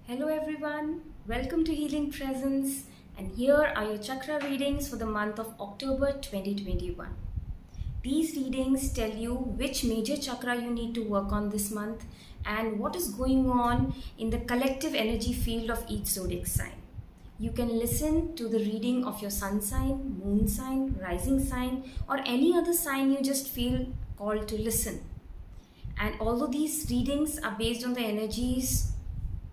Hello everyone, welcome to Healing Presence, and here are your chakra readings for the month of October 2021. These readings tell you which major chakra you need to work on this month and what is going on in the collective energy field of each zodiac sign. You can listen to the reading of your sun sign, moon sign, rising sign, or any other sign you just feel called to listen. And although these readings are based on the energies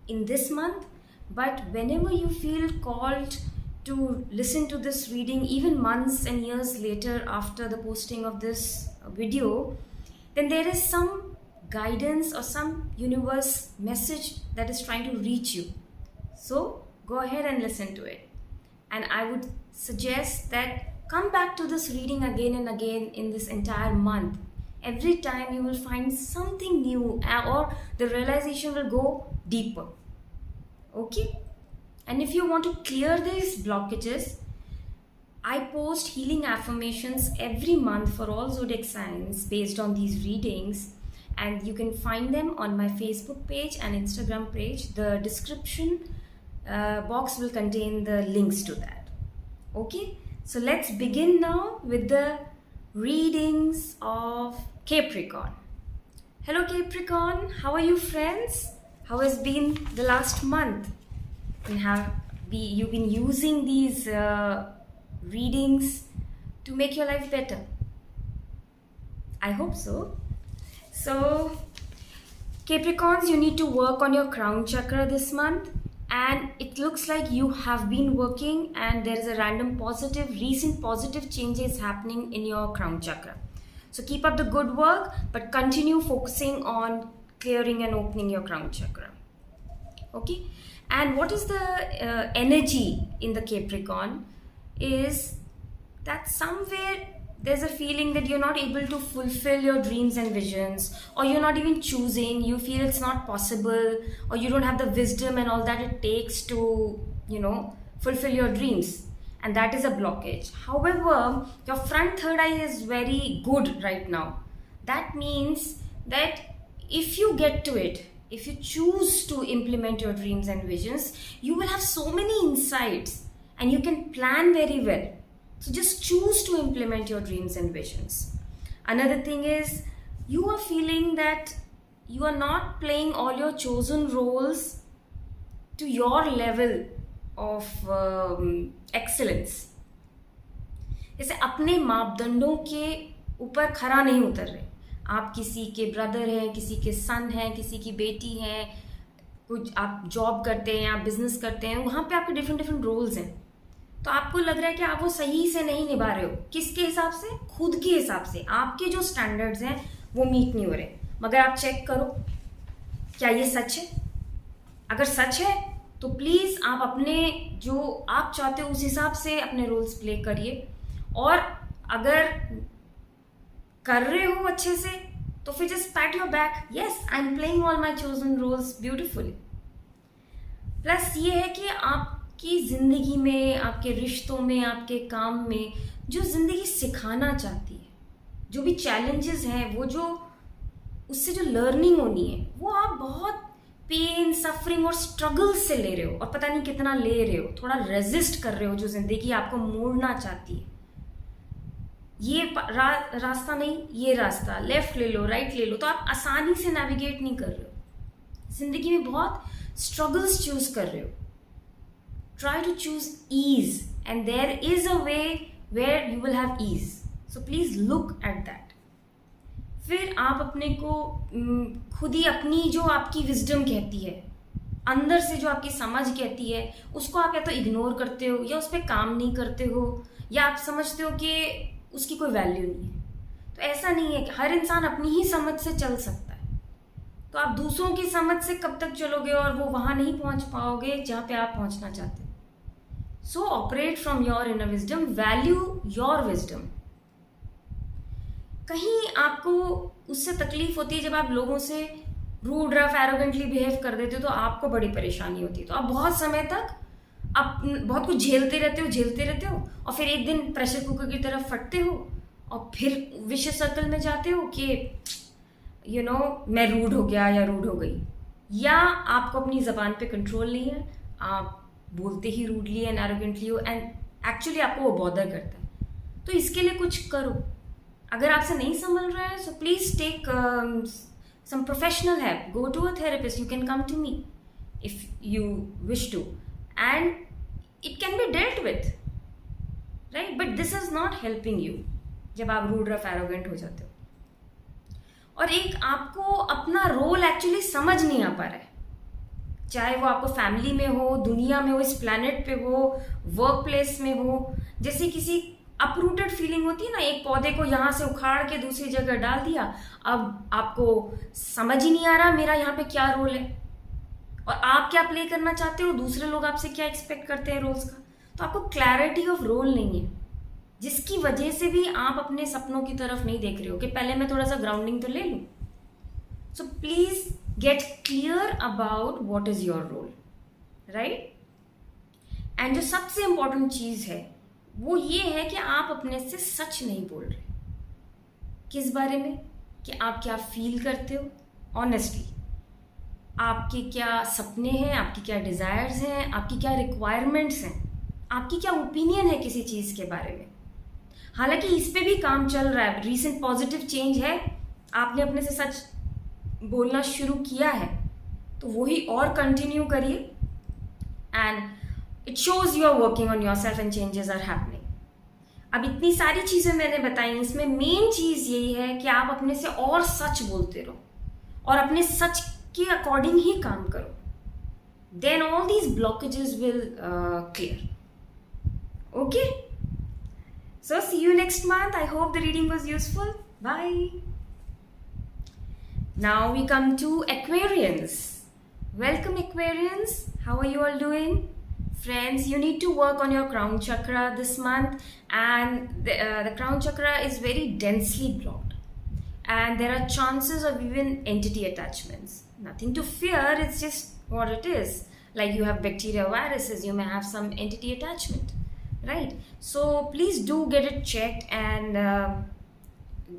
in this month, but whenever you feel called to listen to this reading, even months and years later after the posting of this video, then there is some guidance or some universe message that is trying to reach you. So go ahead and listen to it. And I would suggest that come back to this reading again and again in this entire month. Every time you will find something new or the realization will go deeper. Okay? And if you want to clear these blockages, I post healing affirmations every month for all zodiac signs based on these readings, and you can find them on my Facebook page and Instagram page. The description box will contain the links to that. Okay? So let's begin now with the readings of Capricorn. Hello Capricorn, how are you friends? How has been the last month? And have you been using these readings to make your life better? I hope so. So Capricorns, you need to work on your crown chakra this month, and it looks like you have been working and there is a random recent positive changes happening in your crown chakra. So keep up the good work, but continue focusing on clearing and opening your crown chakra. Okay? And what is the energy in the Capricorn is that somewhere there's a feeling that you're not able to fulfill your dreams and visions, or you're not even choosing, you feel it's not possible, or you don't have the wisdom and all that it takes to, fulfill your dreams. And that is a blockage. However, your front third eye is very good right now. That means that if you get to it, if you choose to implement your dreams and visions, you will have so many insights and you can plan very well. So just choose to implement your dreams and visions. Another thing is, you are feeling that you are not playing all your chosen roles to your level of excellence. जैसे अपने मापदंडों के ऊपर खरा नहीं उतर रहे. आप किसी के ब्रदर हैं, किसी के सन हैं, किसी की बेटी हैं, कुछ आप जॉब करते हैं, आप बिजनेस करते हैं, वहाँ पे आपके डिफरेंट रोल्स हैं. तो आपको लग रहा है कि आप वो सही से नहीं निभा रहे हो. किसके हिसाब से? खुद के हिसाब से. आपके जो स्टैंडर्ड्स हैं वो मीट नहीं हो रहे. मगर आप चेक करो, क्या ये सच है? अगर सच है तो प्लीज़ आप अपने जो आप चाहते हो उस हिसाब से अपने रोल्स प्ले करिए. और अगर कर रहे हो अच्छे से तो फिर just pat your back. Yes, I am playing all my chosen roles beautifully. Plus ये है कि आपकी जिंदगी में, आपके रिश्तों में, आपके काम में जो जिंदगी सिखाना चाहती है, जो भी चैलेंजेस हैं, वो जो उससे जो लर्निंग होनी है, वो आप बहुत पेन, सफरिंग और स्ट्रगल से ले रहे हो, और पता नहीं कितना ले रहे हो. थोड़ा रेजिस्ट कर रहे हो जो जिंदगी आपको मोड़ना चाहती है. ये रास्ता नहीं, ये रास्ता, लेफ्ट ले लो, राइट ले लो, तो आप आसानी से नेविगेट नहीं कर रहे हो. जिंदगी में बहुत स्ट्रगल्स चूज कर रहे हो. Try to choose ease, and there is a way where you will have ease. So please look at that. फिर आप अपने को खुद ही अपनी जो आपकी विजडम कहती है, अंदर से जो आपकी समझ कहती है, उसको आप या तो इग्नोर करते हो, या उस पर काम नहीं करते हो, या आप समझते हो कि उसकी कोई वैल्यू नहीं है. तो ऐसा नहीं है कि हर इंसान अपनी ही समझ से चल सकता है. तो आप दूसरों की समझ से कब तक चलोगे और वो वहाँ नहीं पहुँच पाओगे जहाँ पे आप पहुँचना चाहते हो. So operate from your inner wisdom, value your wisdom. कहीं आपको उससे तकलीफ होती है जब आप लोगों से रूड, रफ, एरोगेंटली बिहेव कर देते हो, तो आपको बड़ी परेशानी होती है. तो आप बहुत समय तक आप बहुत कुछ झेलते रहते हो और फिर एक दिन प्रेशर कुकर की तरफ फटते हो और फिर विशेष सर्कल में जाते हो कि मैं रूड हो गया या रूड हो गई. या आपको अपनी ज़बान पे कंट्रोल नहीं है, आप बोलते ही रूडली एंड एरोगेंटली हो एंड एक्चुअली आपको वो बॉदर करता है। तो इसके लिए कुछ करो। अगर आपसे नहीं संभल रहा है, so please take some professional help, go to a therapist, you can come to me if you wish to, and it can be dealt with, right? But this is not helping you जब आप rude rough arrogant हो जाते हो। और एक आपको अपना role actually समझ नहीं आ पा रहा है, चाहे वो आपको फैमिली में हो, दुनिया में हो, इस प्लैनेट पे हो, वर्क प्लेस में हो। जैसे किसी अपरूटेड फीलिंग होती है ना, एक पौधे को यहाँ से उखाड़ के दूसरी जगह डाल दिया, अब आपको समझ ही नहीं आ रहा मेरा यहाँ पे क्या रोल है और आप क्या प्ले करना चाहते हो, दूसरे लोग आपसे क्या एक्सपेक्ट करते हैं रोल्स का। तो आपको क्लैरिटी ऑफ रोल नहीं है, जिसकी वजह से भी आप अपने सपनों की तरफ नहीं देख रहे हो कि पहले मैं थोड़ा सा ग्राउंडिंग तो ले लूं। So please get clear about what is your role, right? And जो सबसे इंपॉर्टेंट चीज है वो ये है कि आप अपने से सच नहीं बोल रहे। किस बारे में? कि आप क्या फील करते हो ऑनेस्टली, आपके क्या सपने हैं, आपकी क्या डिजायर्स हैं, आपकी क्या रिक्वायरमेंट्स हैं, आपकी क्या ओपिनियन है किसी चीज के बारे में। हालांकि इस पे भी काम चल रहा है, रीसेंट पॉजिटिव चेंज है, आपने अपने से सच बोलना शुरू किया है, तो वही और कंटिन्यू करिए and it shows you are working on your self and changes are happening. अब इतनी सारी चीजें मैंने बताई, इसमें मेन चीज यही है कि आप अपने से और सच बोलते रहो और अपने सच के अकॉर्डिंग ही काम करो, then all these blockages will clear. Okay, so see you next month. I hope the reading was useful. Bye. Now we come to Aquarians. Welcome Aquarians. How are you all doing? Friends, you need to work on your crown chakra this month, and the crown chakra is very densely blocked and there are chances of even entity attachments. Nothing to fear, it's just what it is. Like you have bacteria, viruses, you may have some entity attachment, right? So please do get it checked and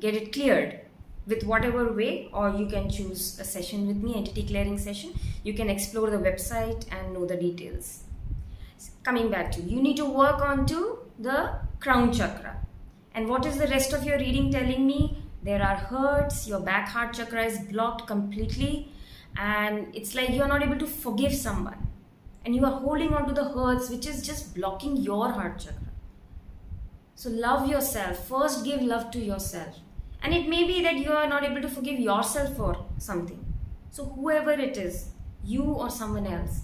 get it cleared with whatever way, or you can choose a session with me, entity clearing session. You can explore the website and know the details. Coming back to, you need to work on to the crown chakra. And what is the rest of your reading telling me? There are hurts, your back heart chakra is blocked completely, and it's like you're not able to forgive someone and you are holding on to the hurts which is just blocking your heart chakra. So love yourself. First give love to yourself. And it may be that you are not able to forgive yourself for something. So whoever it is, you or someone else,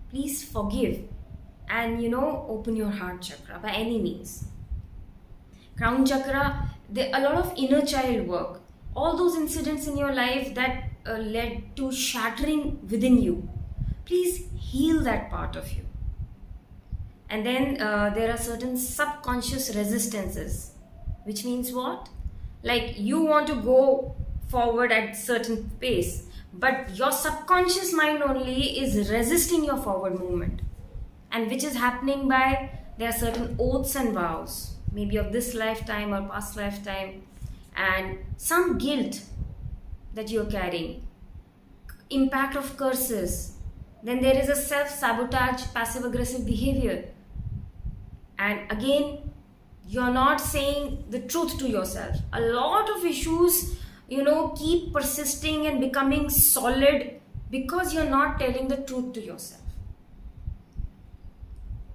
please forgive and open your heart chakra by any means. Crown chakra, a lot of inner child work. All those incidents in your life that led to shattering within you, please heal that part of you. And then there are certain subconscious resistances, which means what? Like you want to go forward at certain pace, but your subconscious mind only is resisting your forward movement, and which is happening by there are certain oaths and vows, maybe of this lifetime or past lifetime, and some guilt that you're carrying, impact of curses. Then there is a self-sabotage, passive-aggressive behavior. And again, you're not saying the truth to yourself. A lot of issues, keep persisting and becoming solid because you're not telling the truth to yourself.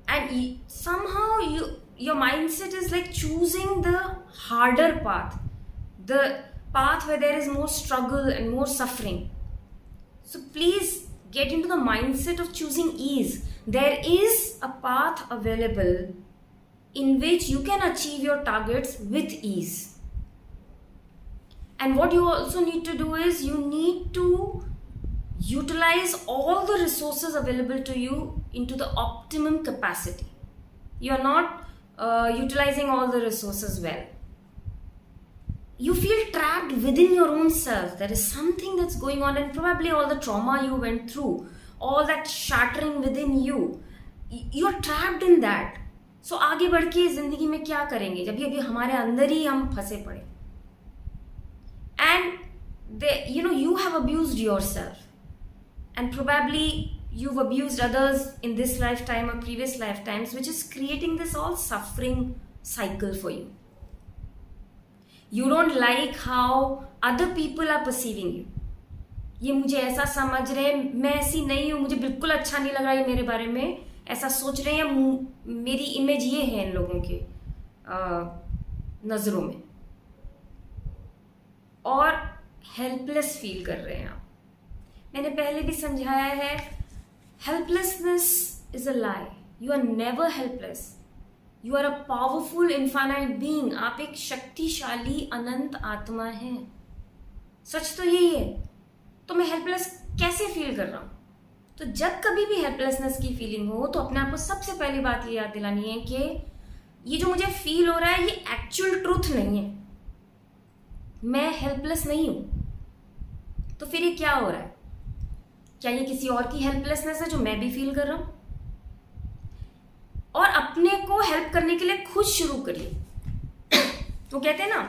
And somehow your mindset is like choosing the harder path, the path where there is more struggle and more suffering. So please get into the mindset of choosing ease. There is a path available in which you can achieve your targets with ease. And what you also need to do is you need to utilize all the resources available to you into the optimum capacity. You are not utilizing all the resources well. You feel trapped within your own self. There is something that's going on, and probably all the trauma you went through, all that shattering within you, you're trapped in that. So आगे बढ़ के जिंदगी में क्या करेंगे जब अभी हमारे अंदर ही हम फंसे पड़े। And you have abused yourself, and probably you've abused others in this lifetime or previous lifetimes, which is creating this all suffering cycle for you. You don't like how other people are perceiving you. ये मुझे ऐसा समझ रहे हैं, मैं ऐसी नहीं हूं, मुझे बिल्कुल अच्छा नहीं लग रहा है मेरे बारे में, ऐसा सोच रहे हैं, मेरी इमेज ये है इन लोगों के नजरों में, और हेल्पलेस फील कर रहे हैं आप. मैंने पहले भी समझाया है, helplessness is a lie. You are never helpless. You are a powerful infinite being. आप एक शक्तिशाली अनंत आत्मा हैं. सच तो यही है. तो मैं हेल्पलेस कैसे फील कर रहा हूं? तो जब कभी भी हेल्पलेसनेस की फीलिंग हो तो अपने आप को सबसे पहली बात ये याद दिलानी है कि ये जो मुझे फील हो रहा है ये एक्चुअल ट्रूथ नहीं है. मैं हेल्पलेस नहीं हूं. तो फिर ये क्या हो रहा है? क्या ये किसी और की हेल्पलेसनेस है जो मैं भी फील कर रहा हूं? और अपने को हेल्प करने के लिए खुद शुरू करिए. तो कहते हैं ना,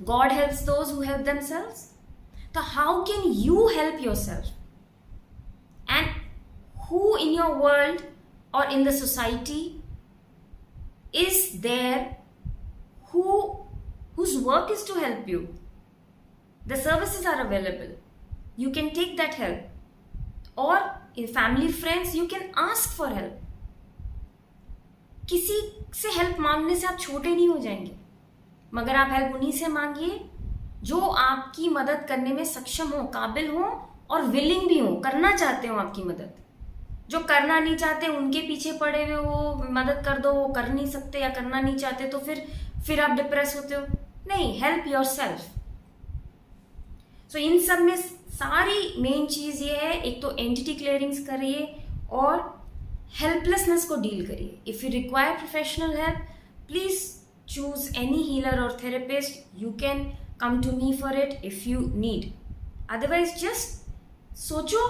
God helps those who help themselves. तो how can you help yourself? And who in your world और in the society is there whose work is to help you? The services are available. You can take that help. Or in family, friends, you can ask for help. किसी से help मांगने से आप छोटे नहीं हो जाएंगे, मगर आप हेल्प उन्हीं से मांगिए जो आपकी मदद करने में सक्षम हो, काबिल हो और विलिंग भी हो, करना चाहते हो आपकी मदद. जो करना नहीं चाहते उनके पीछे पड़े हुए हो, मदद कर दो, वो कर नहीं सकते या करना नहीं चाहते, तो फिर आप डिप्रेस होते हो. नहीं, हेल्प योरसेल्फ. सो इन सब में सारी मेन चीज ये है, एक तो एंटिटी क्लियरिंग्स करिए और हेल्पलेसनेस को डील करिए. If you require professional help, please choose any healer और therapist. You can come to me for it if you need. Otherwise just सोचो,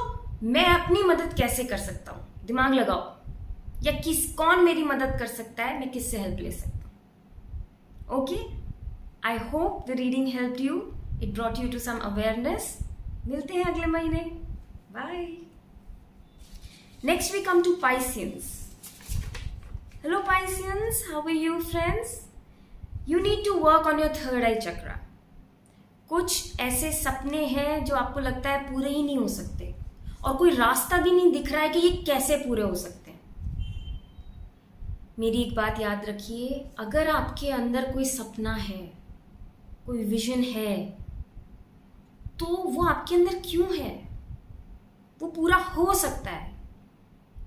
मैं अपनी मदद कैसे कर सकता हूं. दिमाग लगाओ, या कौन मेरी मदद कर सकता है, मैं किससे हेल्प ले सकता हूं. Okay, I hope the reading helped you. It brought you to some awareness. मिलते हैं अगले महीने. Bye. Next we come to Pisceans. Hello Pisceans, how are you friends? You need to work on your third eye chakra. कुछ ऐसे सपने हैं जो आपको लगता है पूरे ही नहीं हो सकते, और कोई रास्ता भी नहीं दिख रहा है कि ये कैसे पूरे हो सकते हैं. मेरी एक बात याद रखिए, अगर आपके अंदर कोई सपना है, कोई विजन है, तो वो आपके अंदर क्यों है? वो पूरा हो सकता है,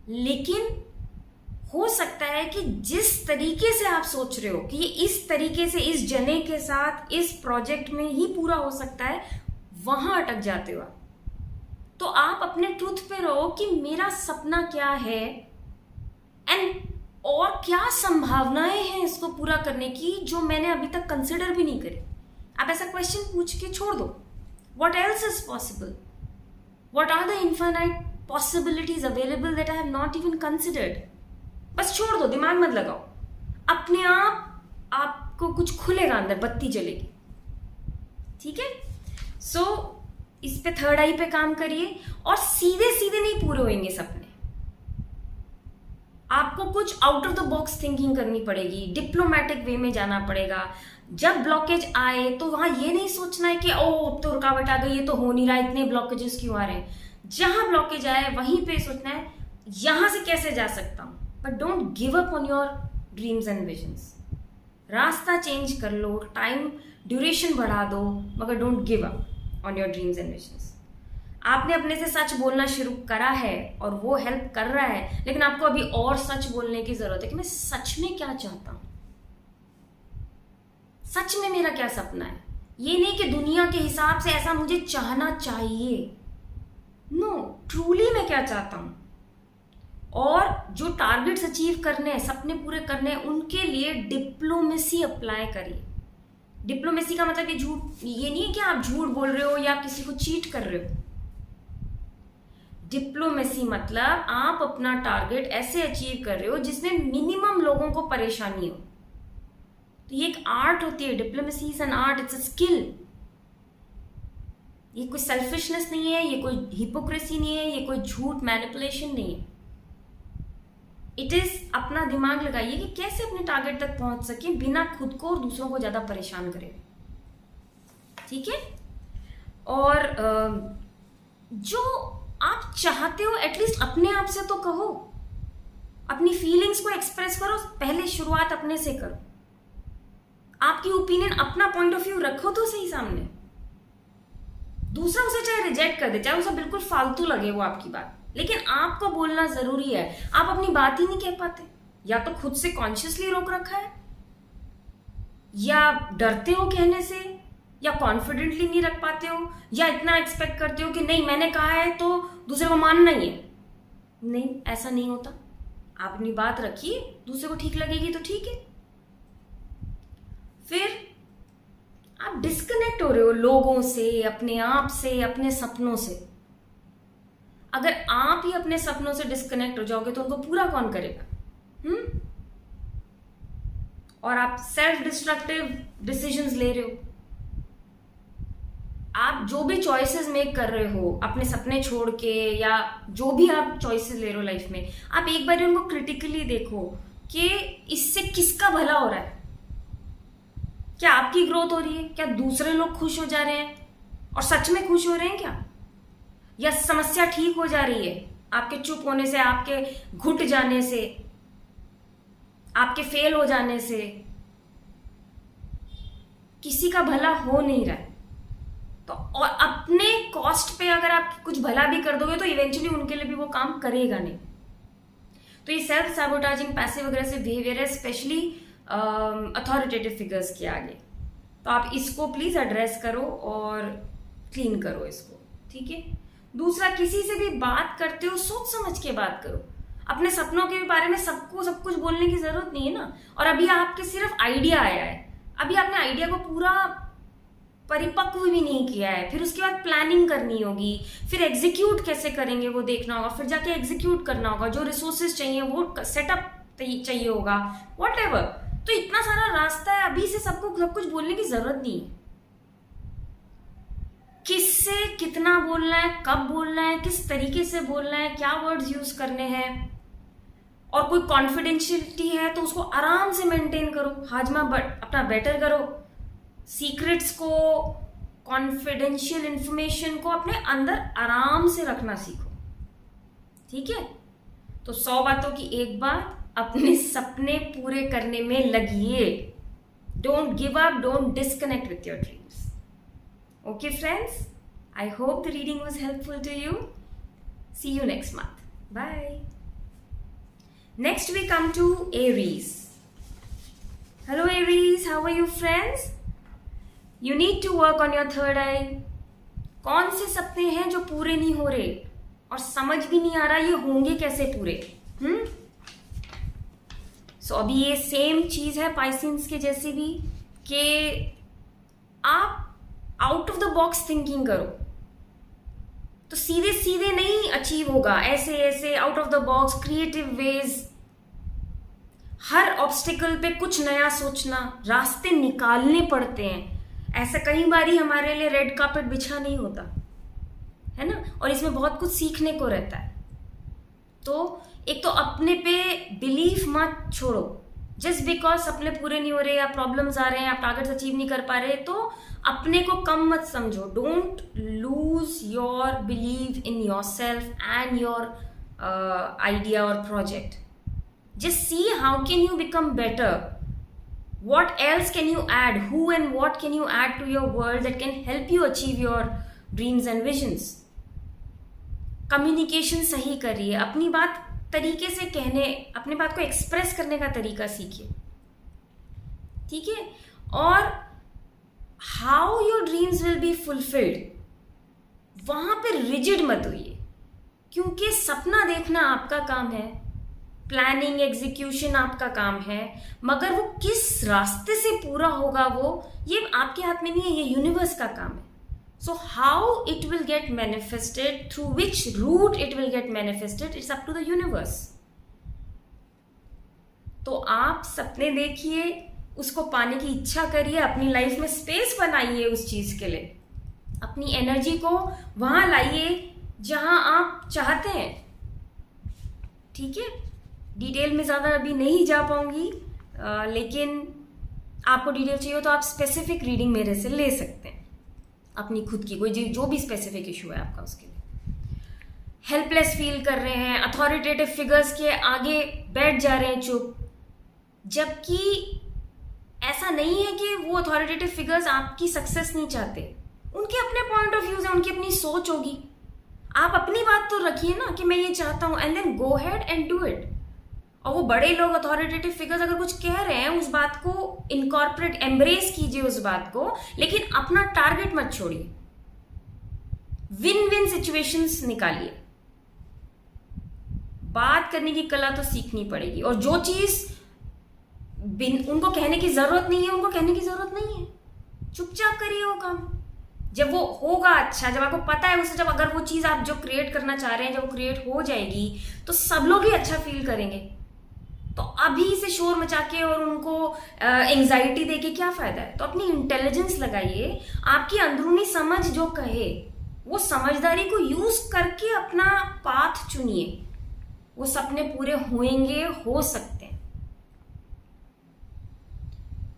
लेकिन हो सकता है कि जिस तरीके से आप सोच रहे हो कि ये इस तरीके से, इस जने के साथ, इस प्रोजेक्ट में ही पूरा हो सकता है, वहां अटक जाते हो आप. तो आप अपने ट्रूथ पे रहो कि मेरा सपना क्या है एंड और क्या संभावनाएं हैं इसको पूरा करने की जो मैंने अभी तक कंसिडर भी नहीं करी. आप ऐसा क्वेश्चन पूछ के छोड़ दो. What else is possible? What are the infinite possibilities available that I have not even considered? बस छोड़ दो, दिमाग मत लगाओ. अपने आप आपको कुछ खुलेगा, अंदर बत्ती जलेगी. ठीक है? सो इस पे थर्ड आई पे काम करिए, और सीधे सीधे नहीं पूरे होंगे सपने. आपको कुछ out of the box thinking करनी पड़ेगी, डिप्लोमेटिक वे में जाना पड़ेगा. जब ब्लॉकेज आए तो वहां ये नहीं सोचना है कि ओ अब तो रुकावट आ गई, ये तो हो नहीं रहा, इतने ब्लॉकेजेस क्यों आ रहे हैं. जहां ब्लॉकेज आए वहीं पे सोचना है यहां से कैसे जा सकता हूं. But don't give up on your dreams and visions. रास्ता चेंज कर लो, टाइम ड्यूरेशन बढ़ा दो, मगर don't give up on your dreams and visions. आपने अपने से सच बोलना शुरू करा है और वो हेल्प कर रहा है, लेकिन आपको अभी और सच बोलने की जरूरत है कि मैं सच में क्या चाहता हूं, सच में मेरा क्या सपना है. ये नहीं कि दुनिया के हिसाब से ऐसा मुझे चाहना चाहिए. नो, ट्रूली मैं क्या चाहता हूं. और जो टारगेट्स अचीव करने हैं, सपने पूरे करने हैं, उनके लिए डिप्लोमेसी अप्लाई करिए. डिप्लोमेसी का मतलब ये नहीं है कि आप झूठ बोल रहे हो या आप किसी को चीट कर रहे हो. डिप्लोमेसी मतलब आप अपना टारगेट ऐसे अचीव कर रहे हो जिसमें मिनिमम लोगों को परेशानी हो. तो ये एक आर्ट होती है. Diplomacy is an art, it's a skill. ये कोई सेल्फिशनेस नहीं है, ये कोई हिपोक्रेसी नहीं है, ये कोई झूठ मैनिपुलेशन नहीं है। इट इज अपना दिमाग लगाइए कि कैसे अपने टारगेट तक पहुंच सके बिना खुद को और दूसरों को ज्यादा परेशान करे। ठीक है। और जो आप चाहते हो एटलीस्ट अपने आप से तो कहो, अपनी फीलिंग्स को एक्सप्रेस करो। पहले शुरुआत अपने से करो, आपकी ओपिनियन, अपना पॉइंट ऑफ व्यू रखो तो सही सामने। दूसरा उसे चाहे रिजेक्ट कर दे, चाहे उसे बिल्कुल फालतू लगे वो आपकी बात, लेकिन आपको बोलना जरूरी है। आप अपनी बात ही नहीं कह पाते, या तो खुद से कॉन्शियसली रोक रखा है, या डरते हो कहने से, या कॉन्फिडेंटली नहीं रख पाते हो, या इतना एक्सपेक्ट करते हो कि नहीं मैंने कहा है तो दूसरे को मानना ही है। नहीं, ऐसा नहीं होता। आप अपनी बात रखिए, दूसरे को ठीक लगेगी तो ठीक है। फिर आप डिस्कनेक्ट हो रहे हो लोगों से, अपने आप से, अपने सपनों से। अगर आप ही अपने सपनों से डिस्कनेक्ट हो जाओगे तो उनको पूरा कौन करेगा? और आप सेल्फ डिस्ट्रक्टिव डिसीजंस ले रहे हो। आप जो भी चॉइसेस मेक कर रहे हो अपने सपने छोड़ के, या जो भी आप चॉइसेस ले रहे हो लाइफ में, आप एक बार उनको क्रिटिकली देखो कि इससे किसका भला हो रहा है। क्या आपकी ग्रोथ हो रही है? क्या दूसरे लोग खुश हो जा रहे हैं और सच में खुश हो रहे हैं क्या? या समस्या ठीक हो जा रही है आपके चुप होने से, आपके घुट जाने से, आपके फेल हो जाने से? किसी का भला हो नहीं रहा है। तो और अपने कॉस्ट पे अगर आप कुछ भला भी कर दोगे तो इवेंचुअली उनके लिए भी वो काम करेगा नहीं। तो ये self sabotaging passive aggressive behaviour है, स्पेशली अथॉरिटेटिव फिगर्स के आगे। तो आप इसको प्लीज एड्रेस करो और क्लीन करो इसको। ठीक है। दूसरा, किसी से भी बात करते हो सोच समझ के बात करो। अपने सपनों के बारे में सबको सब कुछ बोलने की जरूरत नहीं है ना। और अभी आपके सिर्फ आइडिया आया है, अभी आपने आइडिया को पूरा परिपक्व भी नहीं किया है। फिर उसके बाद प्लानिंग करनी होगी, फिर एग्जीक्यूट कैसे करेंगे वो देखना होगा, फिर जाके एग्जीक्यूट करना होगा, जो रिसोर्सेज चाहिए वो सेटअप चाहिए होगा, व्हाटएवर। तो इतना सारा रास्ता है, अभी से सबको सब कुछ बोलने की जरूरत नहीं है। किससे कितना बोलना है, कब बोलना है, किस तरीके से बोलना है, क्या वर्ड्स यूज करने हैं, और कोई कॉन्फिडेंशियलिटी है तो उसको आराम से मेंटेन करो, हाजमा अपना बेटर करो। सीक्रेट्स को, कॉन्फिडेंशियल इंफॉर्मेशन को अपने अंदर आराम से रखना सीखो। ठीक है। तो 100 बातों की एक बात, अपने सपने पूरे करने में लगिए। Don't give up, don't disconnect with your dreams. Okay friends, I hope the reading was helpful to you. See you next month. Bye. Next we come to Aries. Hello Aries, how are you friends? You need to work on your third eye. कौन से सपने हैं जो पूरे नहीं हो रहे और समझ भी नहीं आ रहा ये होंगे कैसे पूरे? So अभी ये सेम चीज है पाइसेंस के जैसे भी, कि आप out of the box thinking करो। तो सीधे सीधे नहीं अचीव होगा, ऐसे ऐसे out of the box creative ways, her obstacle पे कुछ नया सोचना, रास्ते निकालने पड़ते हैं। ऐसा कई बार हमारे लिए रेड कार्पेट बिछा नहीं होता है ना, और इसमें बहुत कुछ सीखने को रहता है। तो एक तो अपने पे बिलीफ मत छोड़ो। जस्ट बिकॉज सपने पूरे नहीं हो रहे, या प्रॉब्लम्स आ रहे हैं, आप टारगेट्स अचीव नहीं कर पा रहे, तो अपने को कम मत समझो। Don't lose your believe in your self and your idea और project. Just see how can you become better, what else can you add, who and what can you add to your world that can help you achieve your dreams and visions. Communication सही करिए, अपनी बात तरीके से कहने, अपनी बात को एक्सप्रेस करने का तरीका सीखिए। ठीक है। और how your dreams will be fulfilled, वहां पे रिजिड मत होइए, क्योंकि सपना देखना आपका काम है, प्लानिंग एग्जीक्यूशन आपका काम है, मगर वो किस रास्ते से पूरा होगा वो ये आपके हाथ में नहीं है, ये यूनिवर्स का काम है। So how it will get manifested, through which route it will get manifested, it's up to the universe. तो आप सपने देखिए, उसको पाने की इच्छा करिए, अपनी लाइफ में स्पेस बनाइए उस चीज के लिए, अपनी एनर्जी को वहां लाइए जहां आप चाहते हैं। ठीक है, डिटेल में ज़्यादा अभी नहीं जा पाऊंगी, लेकिन आपको डिटेल चाहिए हो तो आप स्पेसिफिक रीडिंग मेरे से ले सकते हैं, अपनी खुद की कोई जो भी स्पेसिफिक इशू है आपका उसके लिए। हेल्पलेस फील कर रहे हैं, अथॉरिटेटिव फिगर्स के आगे बैठ जा रहे हैं चुप, जबकि ऐसा नहीं है कि वो अथॉरिटेटिव फिगर्स आपकी सक्सेस नहीं चाहते। उनके अपने पॉइंट ऑफ व्यूज हैं, उनकी अपनी सोच होगी। आप अपनी बात तो रखिए ना कि मैं ये चाहता हूं, and then go ahead and do it. और वो बड़े लोग, अथॉरिटेटिव फिगर्स अगर कुछ कह रहे हैं, उस बात को इनकॉर्पोरेट, एम्ब्रेस कीजिए उस बात को, लेकिन अपना टारगेट मत छोड़िए। विन विन सिचुएशंस निकालिए। बात करने की कला तो सीखनी पड़ेगी, और जो चीज उनको कहने की जरूरत नहीं है, उनको कहने की जरूरत नहीं है। चुपचाप करिए वो काम। जब वो होगा अच्छा, जब आपको पता है उसे, जब अगर वो चीज आप जो क्रिएट करना चाह रहे हैं जब वो क्रिएट हो जाएगी, तो सब लोग ही अच्छा फील करेंगे। तो अभी से शोर मचा के और उनको एंजाइटी दे के क्या फायदा है? तो अपनी इंटेलिजेंस लगाइए। आपकी अंदरूनी समझ जो कहे, वो समझदारी को यूज करके अपना पाथ चुनिए। वो सपने पूरे होंगे, हो सकते हैं।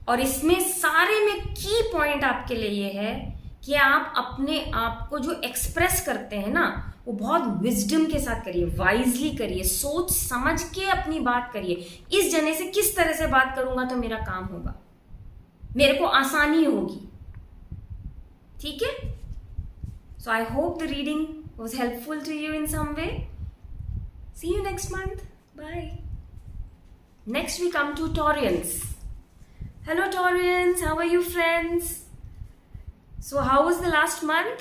और इसमें सारे में की पॉइंट आपके लिए ये है कि आप अपने आप को जो एक्सप्रेस करते हैं ना, वो बहुत विजडम के साथ करिए, वाइजली करिए, सोच समझ के अपनी बात करिए। इस जने से किस तरह से बात करूंगा तो मेरा काम होगा, मेरे को आसानी होगी। ठीक है? So I hope the reading was helpful to you in some way. See you next month. Bye. Next we come to Taurians. Hello Taurians, how are you friends? So how was the last month?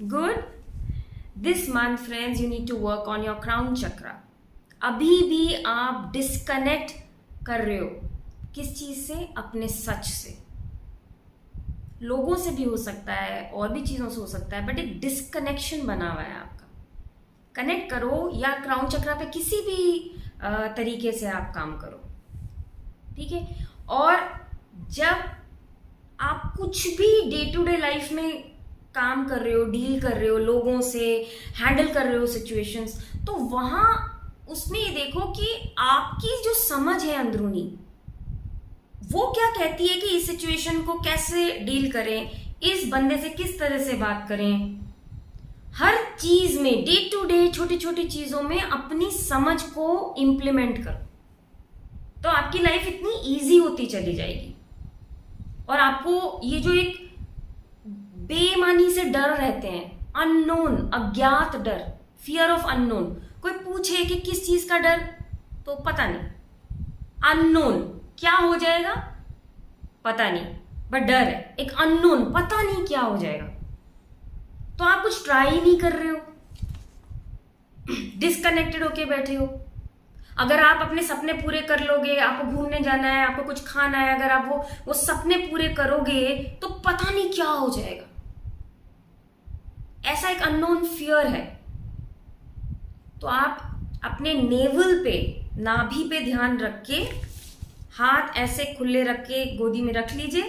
Good? This month friends, you need to work on your crown chakra. अभी भी आप disconnect कर रहे हो। किस चीज से? अपने सच से। लोगों से भी हो सकता है, और भी चीजों से हो सकता है, बट एक डिस्कनेक्शन बना हुआ है आपका। कनेक्ट करो, या क्राउन चक्रा पे किसी भी तरीके से आप काम करो। ठीक है? और जब आप कुछ भी डे टू डे लाइफ में काम कर रहे हो, डील कर रहे हो, लोगों से हैंडल कर रहे हो सिचुएशंस, तो वहां उसमें ये देखो कि आपकी जो समझ है अंदरूनी, वो क्या कहती है कि इस सिचुएशन को कैसे डील करें, इस बंदे से किस तरह से बात करें। हर चीज में, डे टू डे छोटी छोटी चीजों में अपनी समझ को इंप्लीमेंट करो, तो आपकी लाइफ इतनी इजी होती चली जाएगी। और आपको ये जो एक बेमानी से डर रहते हैं, अननोन, अज्ञात डर, फियर ऑफ अननोन, कोई पूछे कि किस चीज का डर, तो पता नहीं। अननोन क्या हो जाएगा पता नहीं, बट डर है एक अननोन, पता नहीं क्या हो जाएगा। तो आप कुछ ट्राई ही नहीं कर रहे हो, डिस्कनेक्टेड होके बैठे हो। अगर आप अपने सपने पूरे कर लोगे, आपको घूमने जाना है, आपको कुछ खाना है, अगर आप वो सपने पूरे करोगे तो पता नहीं क्या हो जाएगा। ऐसा एक अननोन फियर है। तो आप अपने नेवल पे, नाभि पे ध्यान रख के, हाथ ऐसे खुले रख के गोदी में रख लीजिए,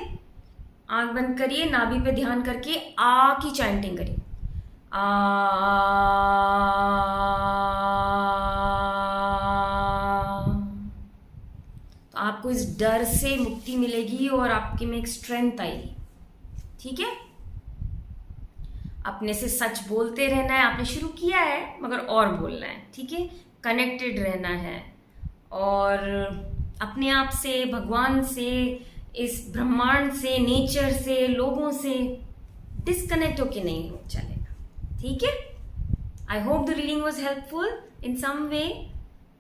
आंख बंद करिए, नाभि पे ध्यान करके आ की चैंटिंग करिए। तो आपको इस डर से मुक्ति मिलेगी और आपके में एक स्ट्रेंथ आएगी। ठीक है? अपने से सच बोलते रहना है। आपने शुरू किया है मगर और बोलना है। ठीक है? कनेक्टेड रहना है और अपने आप से, भगवान से, इस ब्रह्मांड से, नेचर से, लोगों से डिस्कनेक्ट होके नहीं हो चलेगा। ठीक है? I hope the reading was helpful in some way.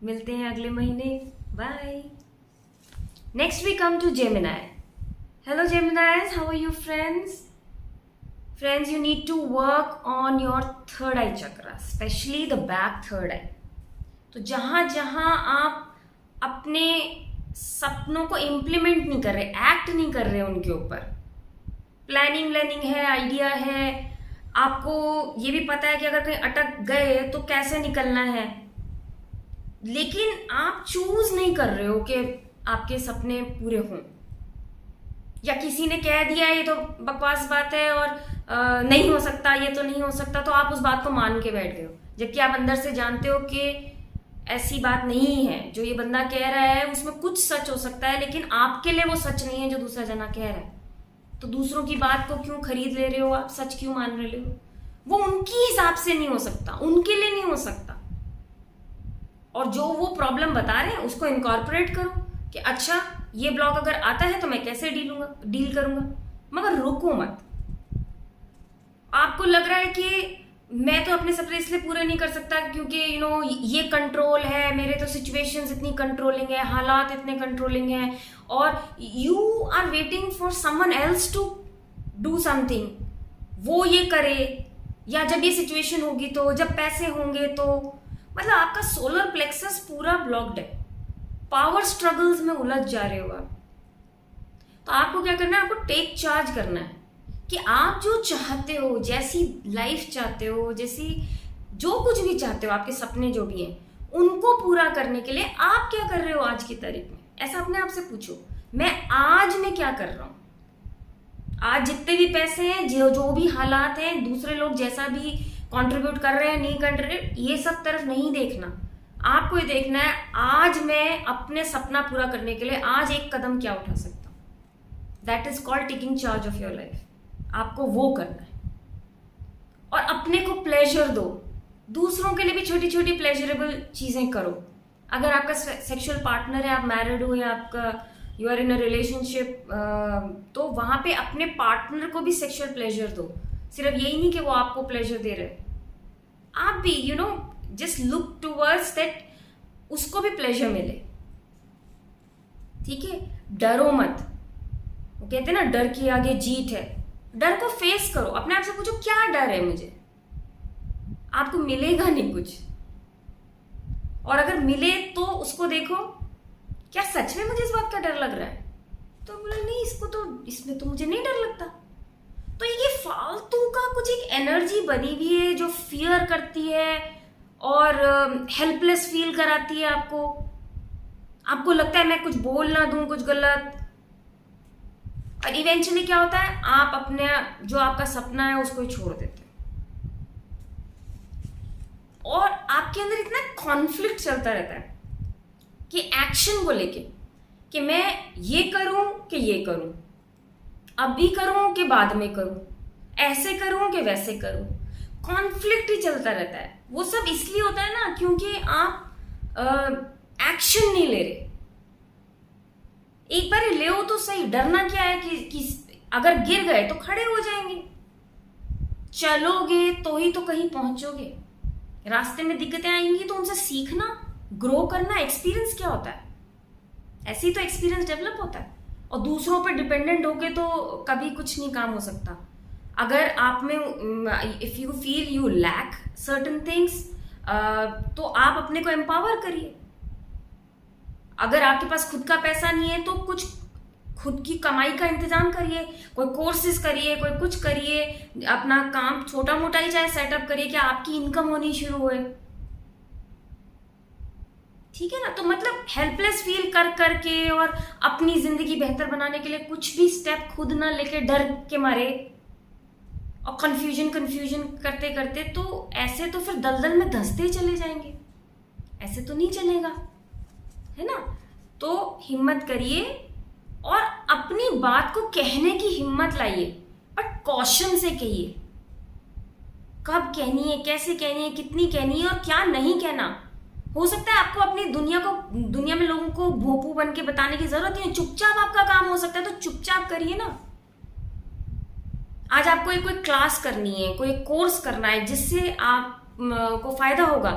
मिलते हैं अगले महीने। Bye. Next we come to Gemini. Hello Geminis, how are you friends? Friends, you need to work on your third eye chakra, especially the back third eye. तो जहां जहां आप अपने सपनों को इम्प्लीमेंट नहीं कर रहे, एक्ट नहीं कर रहे उनके ऊपर, प्लानिंग है, आइडिया है, आपको ये भी पता है कि अगर कहीं अटक गए तो कैसे निकलना है, लेकिन आप चूज नहीं कर रहे हो कि आपके सपने पूरे हों, या किसी ने कह दिया ये तो बकवास बात है और नहीं हो सकता, ये तो नहीं हो सकता, तो आप उस बात को मान के बैठ गए हो, जबकि आप अंदर से जानते हो कि ऐसी बात नहीं है। जो ये बंदा कह रहा है उसमें कुछ सच हो सकता है, लेकिन आपके लिए वो सच नहीं है जो दूसरा जना कह रहा है। तो दूसरों की बात को क्यों खरीद ले रहे हो, आप सच क्यों मान रहे हो? वो उनकी हिसाब से नहीं हो सकता, उनके लिए नहीं हो सकता। और जो वो प्रॉब्लम बता रहे हैं उसको इनकॉर्पोरेट करो कि अच्छा ये ब्लॉक अगर आता है तो मैं कैसे डील करूंगा, मगर रुको मत। आपको लग रहा है कि मैं तो अपने सपने इसलिए पूरे नहीं कर सकता क्योंकि ये कंट्रोल है, मेरे तो सिचुएशंस इतनी कंट्रोलिंग है, हालात इतने कंट्रोलिंग है, और you are waiting for someone else to do something, वो ये करे, या जब ये सिचुएशन होगी तो, जब पैसे होंगे तो। मतलब आपका सोलर प्लेक्सस पूरा ब्लॉक्ड है, पावर स्ट्रगल्स में उलझ जा रहे हो आप। तो आपको क्या करना है, आपको टेक चार्ज करना है कि आप जो चाहते हो, जैसी लाइफ चाहते हो, जैसी जो कुछ भी चाहते हो, आपके सपने जो भी हैं, उनको पूरा करने के लिए आप क्या कर रहे हो आज की तारीख में। ऐसा अपने आप से पूछो, मैं आज में क्या कर रहा हूं। आज जितने भी पैसे हैं, जो भी हालात हैं, दूसरे लोग जैसा भी कंट्रीब्यूट कर रहे हैं नहीं कर रहे, ये सब तरफ नहीं देखना। आपको ये देखना है आज मैं अपने सपना पूरा करने के लिए आज एक कदम क्या उठा सकता हूं। That is called taking charge of your life. आपको वो करना है और अपने को प्लेजर दो। दूसरों के लिए भी छोटी छोटी प्लेजरेबल चीजें करो। अगर आपका सेक्सुअल पार्टनर है, आप मैरिड हो या आपका you are in a relationship, तो वहां पे अपने पार्टनर को भी सेक्सुअल प्लेजर दो। सिर्फ यही नहीं कि वो आपको प्लेजर दे रहे, आप भी जस्ट लुक टूवर्ड्स दैट उसको भी प्लेजर मिले। ठीक है, डरो मत। वो कहते हैं ना, डर के आगे जीत है। डर को फेस करो, अपने आप से पूछो क्या डर है मुझे। आपको मिलेगा नहीं कुछ, और अगर मिले तो उसको देखो, क्या सच में मुझे इस बात का डर लग रहा है? तो बोला नहीं, इसमें तो मुझे नहीं डर लगता। तो ये फालतू का कुछ एक एनर्जी बनी हुई है जो फियर करती है और हेल्पलेस फील कराती है आपको लगता है मैं कुछ बोल ना दूं कुछ गलत, और इवेंचुअली क्या होता है, आप अपने जो आपका सपना है उसको ही छोड़ देते हैं। और आपके अंदर इतना कॉन्फ्लिक्ट चलता रहता है कि एक्शन को लेके, कि मैं ये करूं कि ये करूं, अभी करूं कि बाद में करूं, ऐसे करूं कि वैसे करूं। कॉन्फ्लिक्ट ही चलता रहता है। वो सब इसलिए होता है ना क्योंकि आप एक्शन नहीं ले रहे। एक बार ले तो सही, डरना क्या है कि अगर गिर गए तो खड़े हो जाएंगे। चलोगे तो ही तो कहीं पहुंचोगे। रास्ते में दिक्कतें आएंगी तो उनसे सीखना, ग्रो करना। एक्सपीरियंस क्या होता है? ऐसे ही तो एक्सपीरियंस डेवलप होता है। और दूसरों पर डिपेंडेंट होके तो कभी कुछ नहीं काम हो सकता। अगर आप में if you feel you lack certain things, तो आप अपने को एम्पावर करिए। अगर आपके पास खुद का पैसा नहीं है तो कुछ खुद की कमाई का इंतजाम करिए, कोई कोर्सेज करिए, कोई कुछ करिए, अपना काम छोटा मोटा ही चाहे सेटअप करिए कि आपकी इनकम होनी शुरू होए। ठीक है ना? तो मतलब हेल्पलेस फील कर करके और अपनी जिंदगी बेहतर बनाने के लिए कुछ भी स्टेप खुद ना लेके डर के मारे और कंफ्यूजन करते करते, तो ऐसे तो फिर दलदल में धंसते चले जाएंगे। ऐसे तो नहीं चलेगा, है ना? तो हिम्मत करिए और अपनी बात को कहने की हिम्मत लाइए, बट कॉशन से कहिए। कब कहनी है, कैसे कहनी है, कितनी कहनी है और क्या नहीं कहना। हो सकता है आपको अपनी दुनिया में लोगों को भोंपू बन के बताने की जरूरत नहीं है। चुपचाप आपका काम हो सकता है, तो चुपचाप करिए ना। आज आपको कोई क्लास करनी है, कोई कोर्स करना है जिससे आप को फायदा होगा।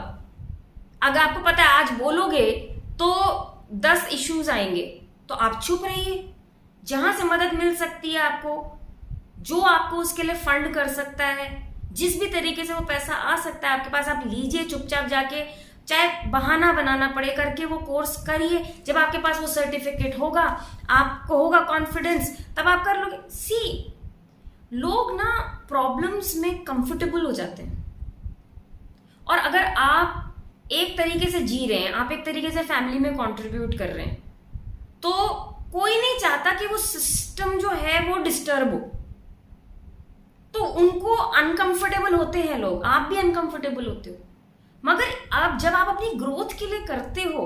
अगर आपको पता है आज बोलोगे तो 10 इश्यूज आएंगे, तो आप चुप रहिए। जहां से मदद मिल सकती है आपको, जो आपको उसके लिए फंड कर सकता है, जिस भी तरीके से वो पैसा आ सकता है आपके पास, आप लीजिए चुपचाप जाके, चाहे बहाना बनाना पड़े करके वो कोर्स करिए। जब आपके पास वो सर्टिफिकेट होगा, आपको होगा कॉन्फिडेंस, तब आप कर लोगे। सी, लोग ना प्रॉब्लम्स में कंफर्टेबल हो जाते हैं। और अगर आप एक तरीके से जी रहे हैं, आप एक तरीके से फैमिली में कंट्रीब्यूट कर रहे हैं, तो कोई नहीं चाहता कि वो सिस्टम जो है वो डिस्टर्ब हो, तो उनको अनकंफर्टेबल होते हैं लोग, आप भी अनकंफर्टेबल होते हो। मगर आप जब आप अपनी ग्रोथ के लिए करते हो,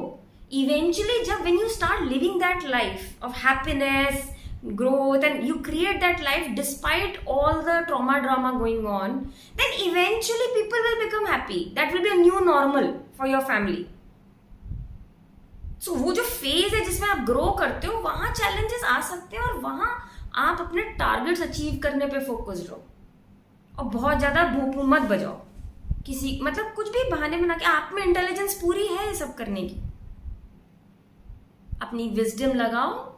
इवेंचुअली जब when you start living that life of happiness, growth, and you create that life despite all the trauma drama going on, then eventually people will become happy. That will be a new normal for your family. So वो जो phase है जिसमें आप grow करते हो, वहां challenges आ सकते हैं और वहां आप अपने टारगेट्स अचीव करने पे फोकस रहो और बहुत ज्यादा भूखू मत बजाओ किसी, मतलब कुछ भी बहाने बना के। आप में इंटेलिजेंस पूरी है ये सब करने की, अपनी विजडम लगाओ,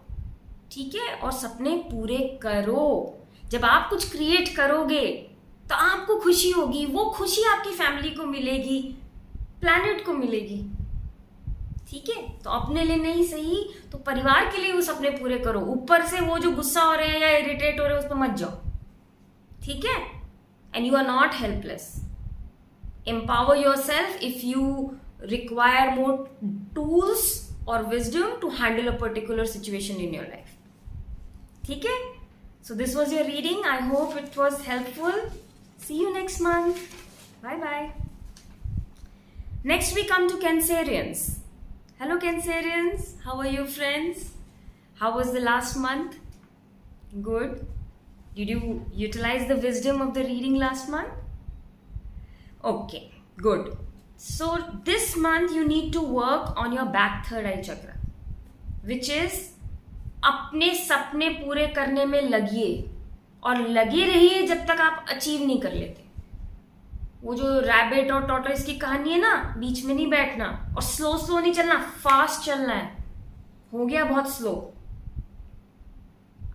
ठीक है, और सपने पूरे करो। जब आप कुछ क्रिएट करोगे तो आपको खुशी होगी, वो खुशी आपकी फैमिली को मिलेगी, प्लैनेट को मिलेगी, ठीक है। तो अपने लिए नहीं सही तो परिवार के लिए वो सपने पूरे करो। ऊपर से वो जो गुस्सा हो रहे हैं या इरिटेट हो रहे हैं उस पर मत जाओ, ठीक है। And you are not helpless. Empower yourself if you require more tools और wisdom to handle a particular situation in your life, ठीक है। So this was your reading. I hope it was helpful. See you next month. Bye bye. Next we come to Cancerians. Hello Cancerians. How are you friends? How was the last month? Good. Did you utilize the wisdom of the reading last month? Okay, good. So this month you need to work on your back third eye chakra, which is अपने सपने पूरे करने में लगिए और लगे रहिए जब तक आप अचीव नहीं कर लेते। वो जो रैबिट और टॉर्टोइस की कहानी है ना, बीच में नहीं बैठना और स्लो स्लो नहीं चलना, फास्ट चलना है। हो गया बहुत स्लो।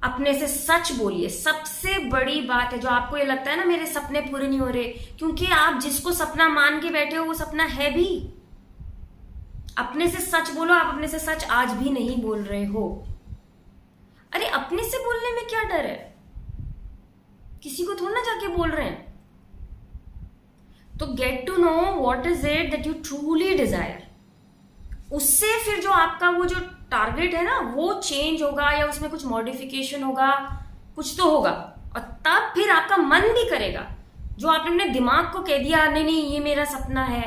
अपने से सच बोलिए। सबसे बड़ी बात है जो आपको ये लगता है ना मेरे सपने पूरे नहीं हो रहे, क्योंकि आप जिसको सपना मान के बैठे हो वो सपना है भी। अपने से सच बोलो। आप अपने से सच आज भी नहीं बोल रहे हो। अरे अपने से बोलने में क्या डर है, किसी को थोड़ा ना जाके बोल रहे हैं। तो get to know what is it that you truly desire. उससे फिर जो आपका वो जो टारगेट है ना वो चेंज होगा या उसमें कुछ मॉडिफिकेशन होगा, कुछ तो होगा, और तब फिर आपका मन भी करेगा। जो आपने अपने दिमाग को कह दिया नहीं नहीं ये मेरा सपना है,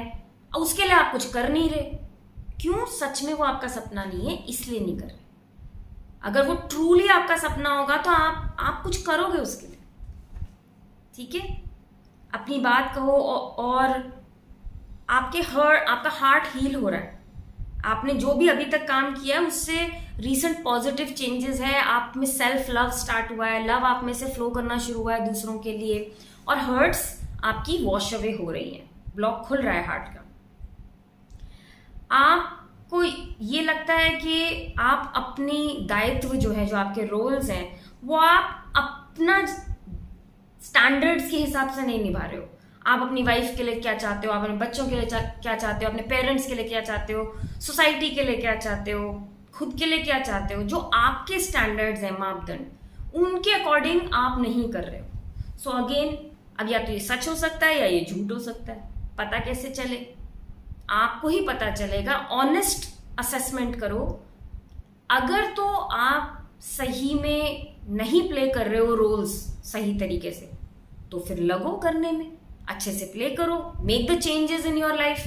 और उसके लिए आप कुछ कर नहीं रहे। क्यों? सच में वो आपका सपना नहीं है, इसलिए नहीं कर रहे। अगर वो ट्रूली आपका सपना होगा तो आप कुछ करोगे उसके लिए, ठीक है। अपनी बात कहो और आपका हार्ट हील हो रहा है। आपने जो भी अभी तक काम किया है उससे रीसेंट पॉजिटिव चेंजेस है। आप में सेल्फ लव स्टार्ट हुआ है, लव आप में से फ्लो करना शुरू हुआ है दूसरों के लिए, और हर्ट्स आपकी वॉश अवे हो रही है, ब्लॉक खुल रहा है हार्ट का। आपको ये लगता है कि आप अपनी दायित्व जो है, जो आपके रोल्स हैं, वो आप अपना स्टैंडर्ड्स के हिसाब से नहीं निभा रहे हो। आप अपनी वाइफ के लिए क्या चाहते हो, आप अपने बच्चों के लिए क्या चाहते हो, अपने पेरेंट्स के लिए क्या चाहते हो, सोसाइटी के लिए क्या चाहते हो, खुद के लिए क्या चाहते हो। जो आपके स्टैंडर्ड्स हैं, मापदंड, उनके अकॉर्डिंग आप नहीं कर रहे हो। सो अगेन, अब या तो ये सच हो सकता है या ये झूठ हो सकता है। पता कैसे चले? आपको ही पता चलेगा। ऑनेस्ट असेसमेंट करो। अगर तो आप सही में नहीं प्ले कर रहे हो रोल्स सही तरीके से, तो फिर लगो करने में, अच्छे से प्ले करो, make the changes in your life.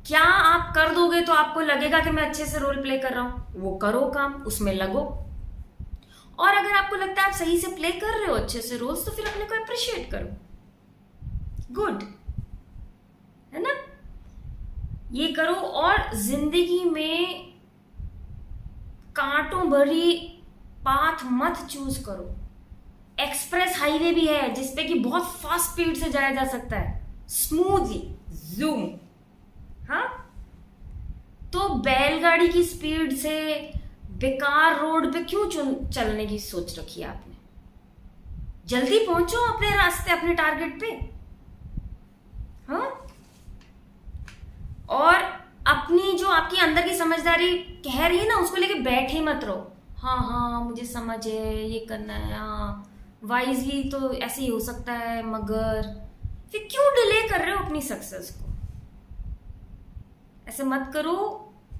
क्या आप कर दोगे तो आपको लगेगा कि मैं अच्छे से रोल प्ले कर रहा हूं? वो करो काम, उसमें लगो। और अगर आपको लगता है आप सही से प्ले कर रहे हो अच्छे से रोल्स, तो फिर अपने को अप्रिशिएट करो। गुड है ना? ये करो। और जिंदगी में कांटों भरी पाथ मत चूज करो। एक्सप्रेस हाईवे भी है जिसपे कि बहुत फास्ट स्पीड से जाया जा सकता है, स्मूथली, जूम। हाँ, तो बैलगाड़ी की स्पीड से बेकार रोड पे क्यों चलने की सोच रखी है आपने? जल्दी पहुंचो अपने रास्ते, अपने टारगेट पे। हाँ, और अपनी जो आपकी अंदर की समझदारी कह रही है ना, उसको लेके बैठे मत रहो। हाँ हाँ मुझे समझ है, ये करना है, हाँ वाइजली तो ऐसे ही हो सकता है, मगर फिर क्यों डिले कर रहे हो अपनी सक्सेस को? ऐसे मत करो।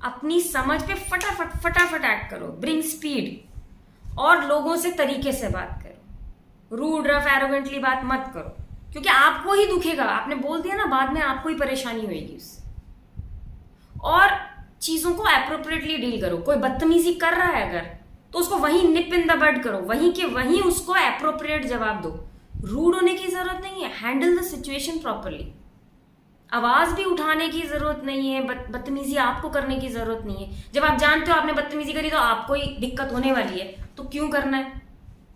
अपनी समझ पे फटाफट फटाफट एक्ट करो, ब्रिंग स्पीड, और लोगों से तरीके से बात करो, रूड रफ एरोगेंटली बात मत करो, क्योंकि आपको ही दुखेगा। आपने बोल दिया ना, बाद में आपको ही परेशानी होगी उससे। और चीजों को एप्रोप्रिएटली डील करो। कोई बदतमीजी कर रहा है अगर, तो उसको वहीं निप इन द बड करो, वहीं के वहीं उसको एप्रोप्रिएट जवाब दो। रूड होने की जरूरत नहीं है, हैंडल द सिचुएशन प्रॉपरली। आवाज भी उठाने की जरूरत नहीं है, बदतमीजी आपको करने की जरूरत नहीं है। जब आप जानते हो आपने बदतमीजी करी तो आपको ही दिक्कत होने वाली है, तो क्यों करना है?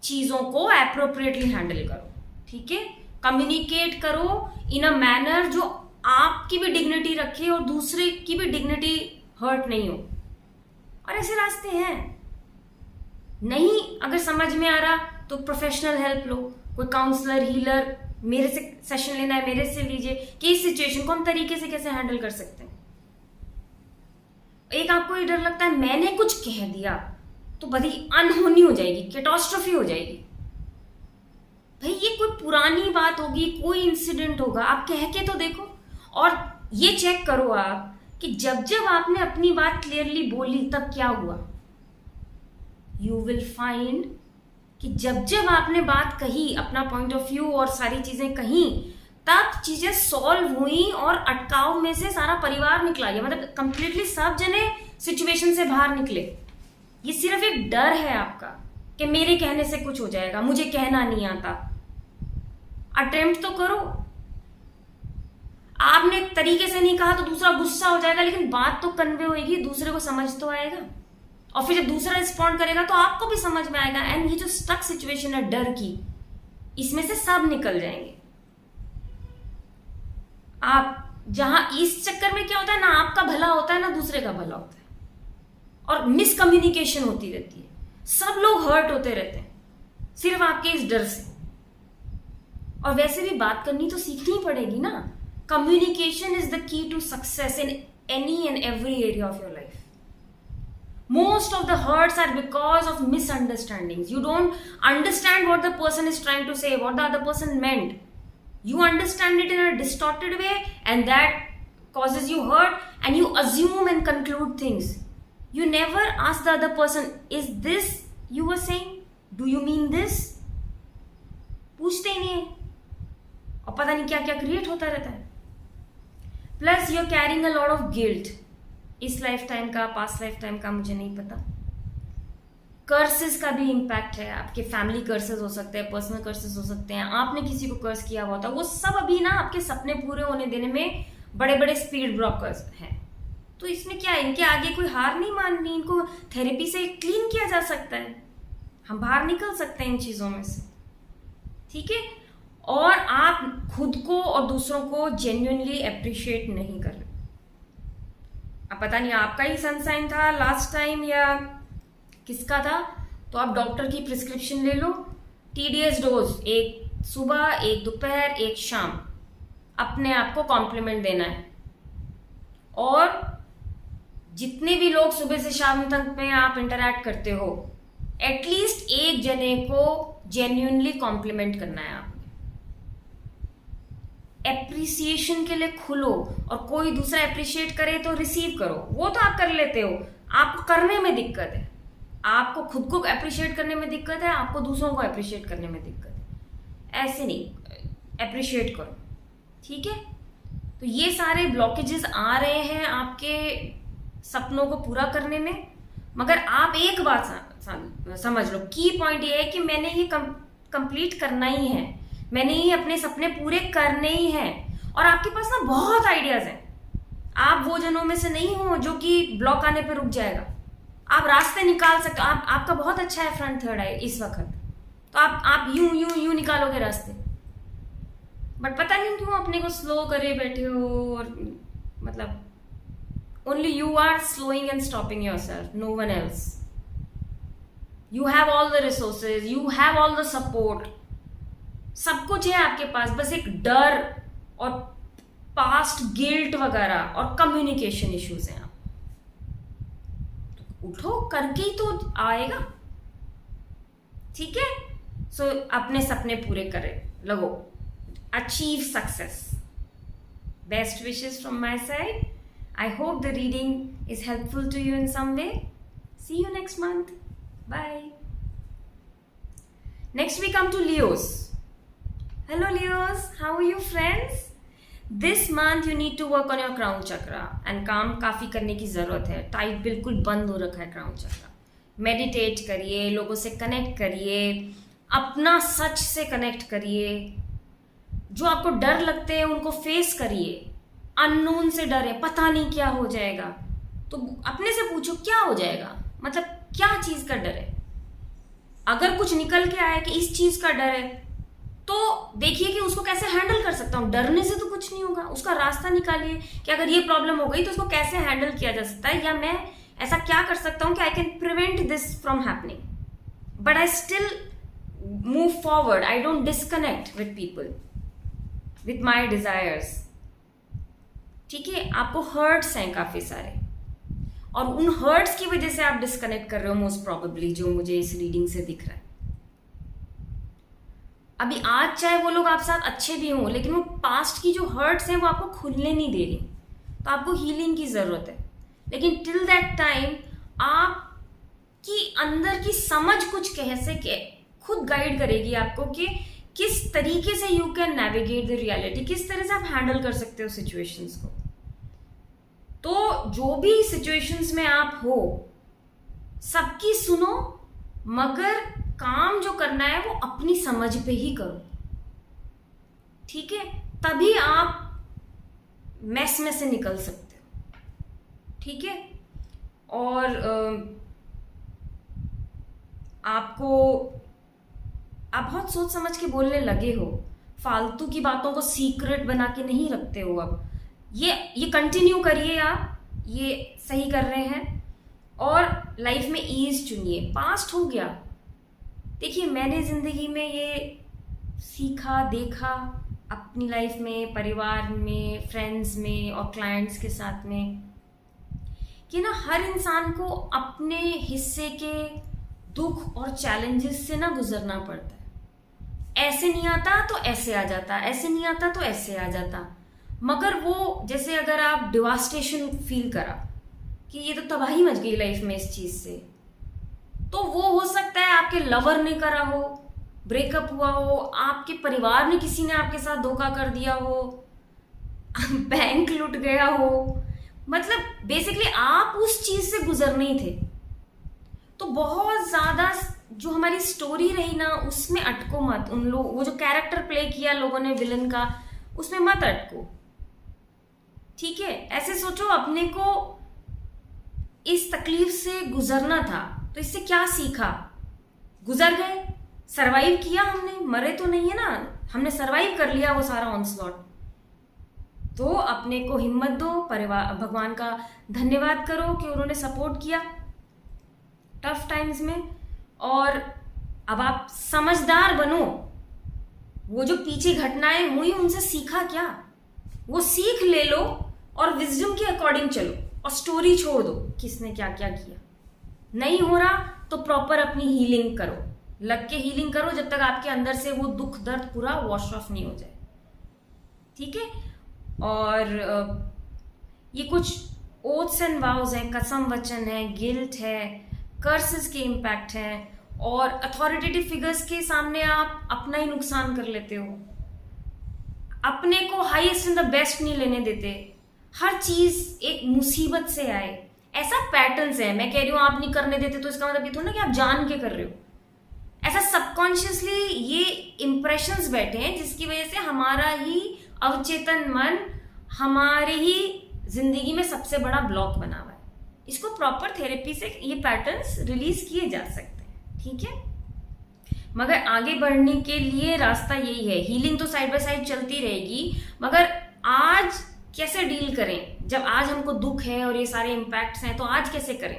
चीजों को एप्रोप्रिएटली हैंडल करो, ठीक है? कम्युनिकेट करो इन अ मैनर जो आपकी भी डिग्निटी रखे और दूसरे की भी डिग्निटी हर्ट नहीं हो। और ऐसे रास्ते हैं। नहीं अगर समझ में आ रहा तो प्रोफेशनल हेल्प लो, कोई काउंसलर, हीलर, मेरे से सेशन लेना है मेरे से लीजिए कि इस सिचुएशन को हम तरीके से कैसे हैंडल कर सकते हैं। एक आपको ये डर लगता है मैंने कुछ कह दिया तो बड़ी अनहोनी हो जाएगी, कैटास्ट्रोफी हो जाएगी। भाई ये कोई पुरानी बात होगी, कोई इंसिडेंट होगा, आप कह के तो देखो। और ये चेक करो आप कि जब जब आपने अपनी बात क्लियरली बोली तब क्या हुआ। यू विल फाइंड कि जब जब आपने बात कही, अपना पॉइंट ऑफ व्यू और सारी चीजें कही, तब चीजें सॉल्व हुई और अटकाव में से सारा परिवार निकला। ये मतलब कंप्लीटली सब जने सिचुएशन से बाहर निकले। ये सिर्फ एक डर है आपका कि मेरे कहने से कुछ हो जाएगा, मुझे कहना नहीं आता। अटेम्प्ट तो करो। आपने तरीके से नहीं कहा तो दूसरा गुस्सा हो जाएगा, लेकिन बात तो कन्वे होगी, दूसरे को समझ तो आएगा। और फिर जब दूसरा रिस्पॉन्ड करेगा तो आपको भी समझ में आएगा। एंड ये जो स्टक सिचुएशन है डर की, इसमें से सब निकल जाएंगे। आप जहां इस चक्कर में क्या होता है ना, आपका भला होता है ना दूसरे का भला होता है, और मिसकम्युनिकेशन होती रहती है। सब लोग हर्ट होते रहते हैं सिर्फ आपके इस डर से। और वैसे भी बात करनी तो सीखनी ही पड़ेगी ना। Communication is the key to success in any and every area of your life. Most of the hurts are because of misunderstandings. You don't understand what the person is trying to say, what the other person meant. You understand it in a distorted way, and that causes you hurt, and you assume and conclude things. You never ask the other person, is this you were saying? Do you mean this? पूछते ही नहीं है, और पता नहीं क्या क्या create होता रहता है. Plus you're carrying a lot of guilt. इस लाइफ टाइम का, पास्ट लाइफ टाइम का मुझे नहीं पता. कर्सेस का भी इम्पैक्ट है. आपके फैमिली कर्सेस हो सकते हैं, पर्सनल कर्सेस हो सकते हैं, आपने किसी को कर्स किया हुआ था, वो सब अभी ना आपके सपने पूरे होने देने में बड़े बड़े स्पीड ब्रेकर्स हैं. तो इसमें क्या है, इनके आगे कोई हार नहीं माननी. इनको थेरेपी से क्लीन किया जा सकता है. हम बाहर निकल सकते हैं इन चीजों में से, ठीक है. और आप खुद को और दूसरों को जेन्युइनली अप्रिशिएट नहीं कर रहे. अब पता नहीं आपका ही सनसाइन था लास्ट टाइम या किसका था, तो आप डॉक्टर की प्रिस्क्रिप्शन ले लो. TDS डोज, एक सुबह, एक दोपहर, एक शाम, अपने आप को कॉम्प्लीमेंट देना है. और जितने भी लोग सुबह से शाम तक में आप इंटरैक्ट करते हो, एटलीस्ट एक जने को जेन्युइनली कॉम्प्लीमेंट करना है. आपने एप्रिसिएशन के लिए खुलो, और कोई दूसरा एप्रिशिएट करे तो रिसीव करो. वो तो आप कर लेते हो, आपको करने में दिक्कत है. आपको खुद को अप्रिशिएट करने में दिक्कत है, आपको दूसरों को अप्रिशिएट करने में दिक्कत है. ऐसे नहीं, अप्रिशिएट करो, ठीक है. तो ये सारे ब्लॉकेजेस आ रहे हैं आपके सपनों को पूरा करने में. मगर आप एक बात समझ लो, की पॉइंट ये है कि मैंने ये कंप्लीट करना ही है, मैंने ही अपने सपने पूरे करने ही हैं. और आपके पास ना बहुत आइडियाज हैं. आप वो जनों में से नहीं हो जो कि ब्लॉक आने पे रुक जाएगा. आप रास्ते निकाल सकते हो. आपका बहुत अच्छा है फ्रंट थर्ड आई इस वक्त, तो आप यूं यूं यूं निकालोगे रास्ते. बट पता नहीं क्यों अपने को स्लो करे बैठे हो. और मतलब only you are slowing and stopping yourself, no one else. You have all the resources, you have all the support, सब कुछ है आपके पास. बस एक डर और पास्ट गिल्ट वगैरह और कम्युनिकेशन इश्यूज हैं. आप तो उठो, करके ही तो आएगा, ठीक है. सो अपने सपने पूरे करें, लगो, achieve success. Best wishes from my side. I hope the reading is helpful to you in some way. See you next month. Bye. Next we come to Leos. Hello Leos, how are you friends? This month you need to work on your crown chakra and काम काफ़ी करने की ज़रूरत है. Tight बिल्कुल बंद हो रखा है crown chakra. मेडिटेट करिए, लोगों से कनेक्ट करिए, अपना सच से कनेक्ट करिए. जो आपको डर लगते हैं उनको फेस करिए. अननोन से डर है, पता नहीं क्या हो जाएगा, तो अपने से पूछो क्या हो जाएगा, मतलब क्या चीज़ का डर है. अगर कुछ निकल के आया कि इस चीज़ का डर है, तो देखिए कि उसको कैसे हैंडल कर सकता हूँ. डरने से तो कुछ नहीं होगा, उसका रास्ता निकालिए कि अगर ये प्रॉब्लम हो गई तो उसको कैसे हैंडल किया जा सकता है, या मैं ऐसा क्या कर सकता हूँ कि I can prevent this from happening, but I still move forward. I don't disconnect with people, with my desires. ठीक है, आपको हर्ट्स हैं काफी सारे, और उन हर्ट्स की वजह से आप डिस्कनेक्ट कर रहे हो मोस्ट प्रोबेबली, जो मुझे इस रीडिंग से दिख रहा है. अभी आज चाहे वो लोग आप साथ अच्छे भी हों, लेकिन वो पास्ट की जो हर्ट्स हैं वो आपको खुलने नहीं दे रही, तो आपको हीलिंग की जरूरत है. लेकिन टिल दैट टाइम आपकी अंदर की समझ कुछ कैसे के खुद गाइड करेगी आपको कि किस तरीके से you can navigate the reality, किस तरह से आप हैंडल कर सकते हो सिचुएशंस को. तो जो भी सिचुएशंस में आप हो, सबकी सुनो, मगर काम जो करना है वो अपनी समझ पे ही करो. ठीक है, तभी आप मैस में से निकल सकते हो. ठीक है, और आपको आप बहुत सोच समझ के बोलने लगे हो, फालतू की बातों को सीक्रेट बना के नहीं रखते हो. अब ये कंटिन्यू करिए, आप ये सही कर रहे हैं. और लाइफ में ईज चुनिए. पास्ट हो गया. देखिए, मैंने जिंदगी में ये सीखा, देखा अपनी लाइफ में, परिवार में, फ्रेंड्स में और क्लाइंट्स के साथ में, कि ना हर इंसान को अपने हिस्से के दुख और चैलेंजेस से ना गुजरना पड़ता है. ऐसे नहीं आता तो ऐसे आ जाता, ऐसे नहीं आता तो ऐसे आ जाता. मगर वो जैसे अगर आप डिवास्टेशन फील करा कि ये तो तबाही मच गई लाइफ में इस चीज से, तो वो हो सकता है आपके लवर ने करा हो, ब्रेकअप हुआ हो, आपके परिवार में किसी ने आपके साथ धोखा कर दिया हो, बैंक लुट गया हो, मतलब बेसिकली आप उस चीज से गुजर नहीं थे. तो बहुत ज्यादा जो हमारी स्टोरी रही ना, उसमें अटको मत. उन लोग वो जो कैरेक्टर प्ले किया लोगों ने विलन का, उसमें मत अटको. ठीक है, ऐसे सोचो अपने को इस तकलीफ से गुजरना था, तो इससे क्या सीखा. गुजर गए, सरवाइव किया हमने, मरे तो नहीं है ना, हमने सरवाइव कर लिया वो सारा ऑनस्लॉट. तो अपने को हिम्मत दो, परिवार भगवान का धन्यवाद करो कि उन्होंने सपोर्ट किया टफ टाइम्स में. और अब आप समझदार बनो. वो जो पीछे घटनाएं हुई उनसे सीखा क्या, वो सीख ले लो और विजडम के अकॉर्डिंग चलो, और स्टोरी छोड़ दो किसने क्या क्या किया. नहीं हो रहा तो प्रॉपर अपनी हीलिंग करो, लग के हीलिंग करो जब तक आपके अंदर से वो दुख दर्द पूरा वॉश ऑफ नहीं हो जाए. ठीक है, और ये कुछ ओथ्स एंड वाउज हैं, कसम वचन है, गिल्ट है, कर्सेस के इम्पैक्ट हैं, और अथॉरिटेटिव फिगर्स के सामने आप अपना ही नुकसान कर लेते हो. अपने को हाईएस्ट इन द बेस्ट नहीं लेने देते. हर चीज एक मुसीबत से आए, ऐसा पैटर्न्स है. मैं कह रही हूं आप नहीं करने देते तो इसका मतलब ये थोड़ा ना कि आप जान के कर रहे हो. ऐसा सबकॉन्शियसली ये इंप्रेशंस बैठे हैं जिसकी वजह से हमारा ही अवचेतन मन हमारे ही जिंदगी में सबसे बड़ा ब्लॉक बना हुआ है. इसको प्रॉपर थेरेपी से ये पैटर्न्स रिलीज किए जा सकते हैं. ठीक है, मगर आगे बढ़ने के लिए रास्ता यही है. हीलिंग तो साइड बाय साइड चलती रहेगी, मगर आज कैसे डील करें. जब आज हमको दुख है और ये सारे इम्पैक्ट्स हैं, तो आज कैसे करें.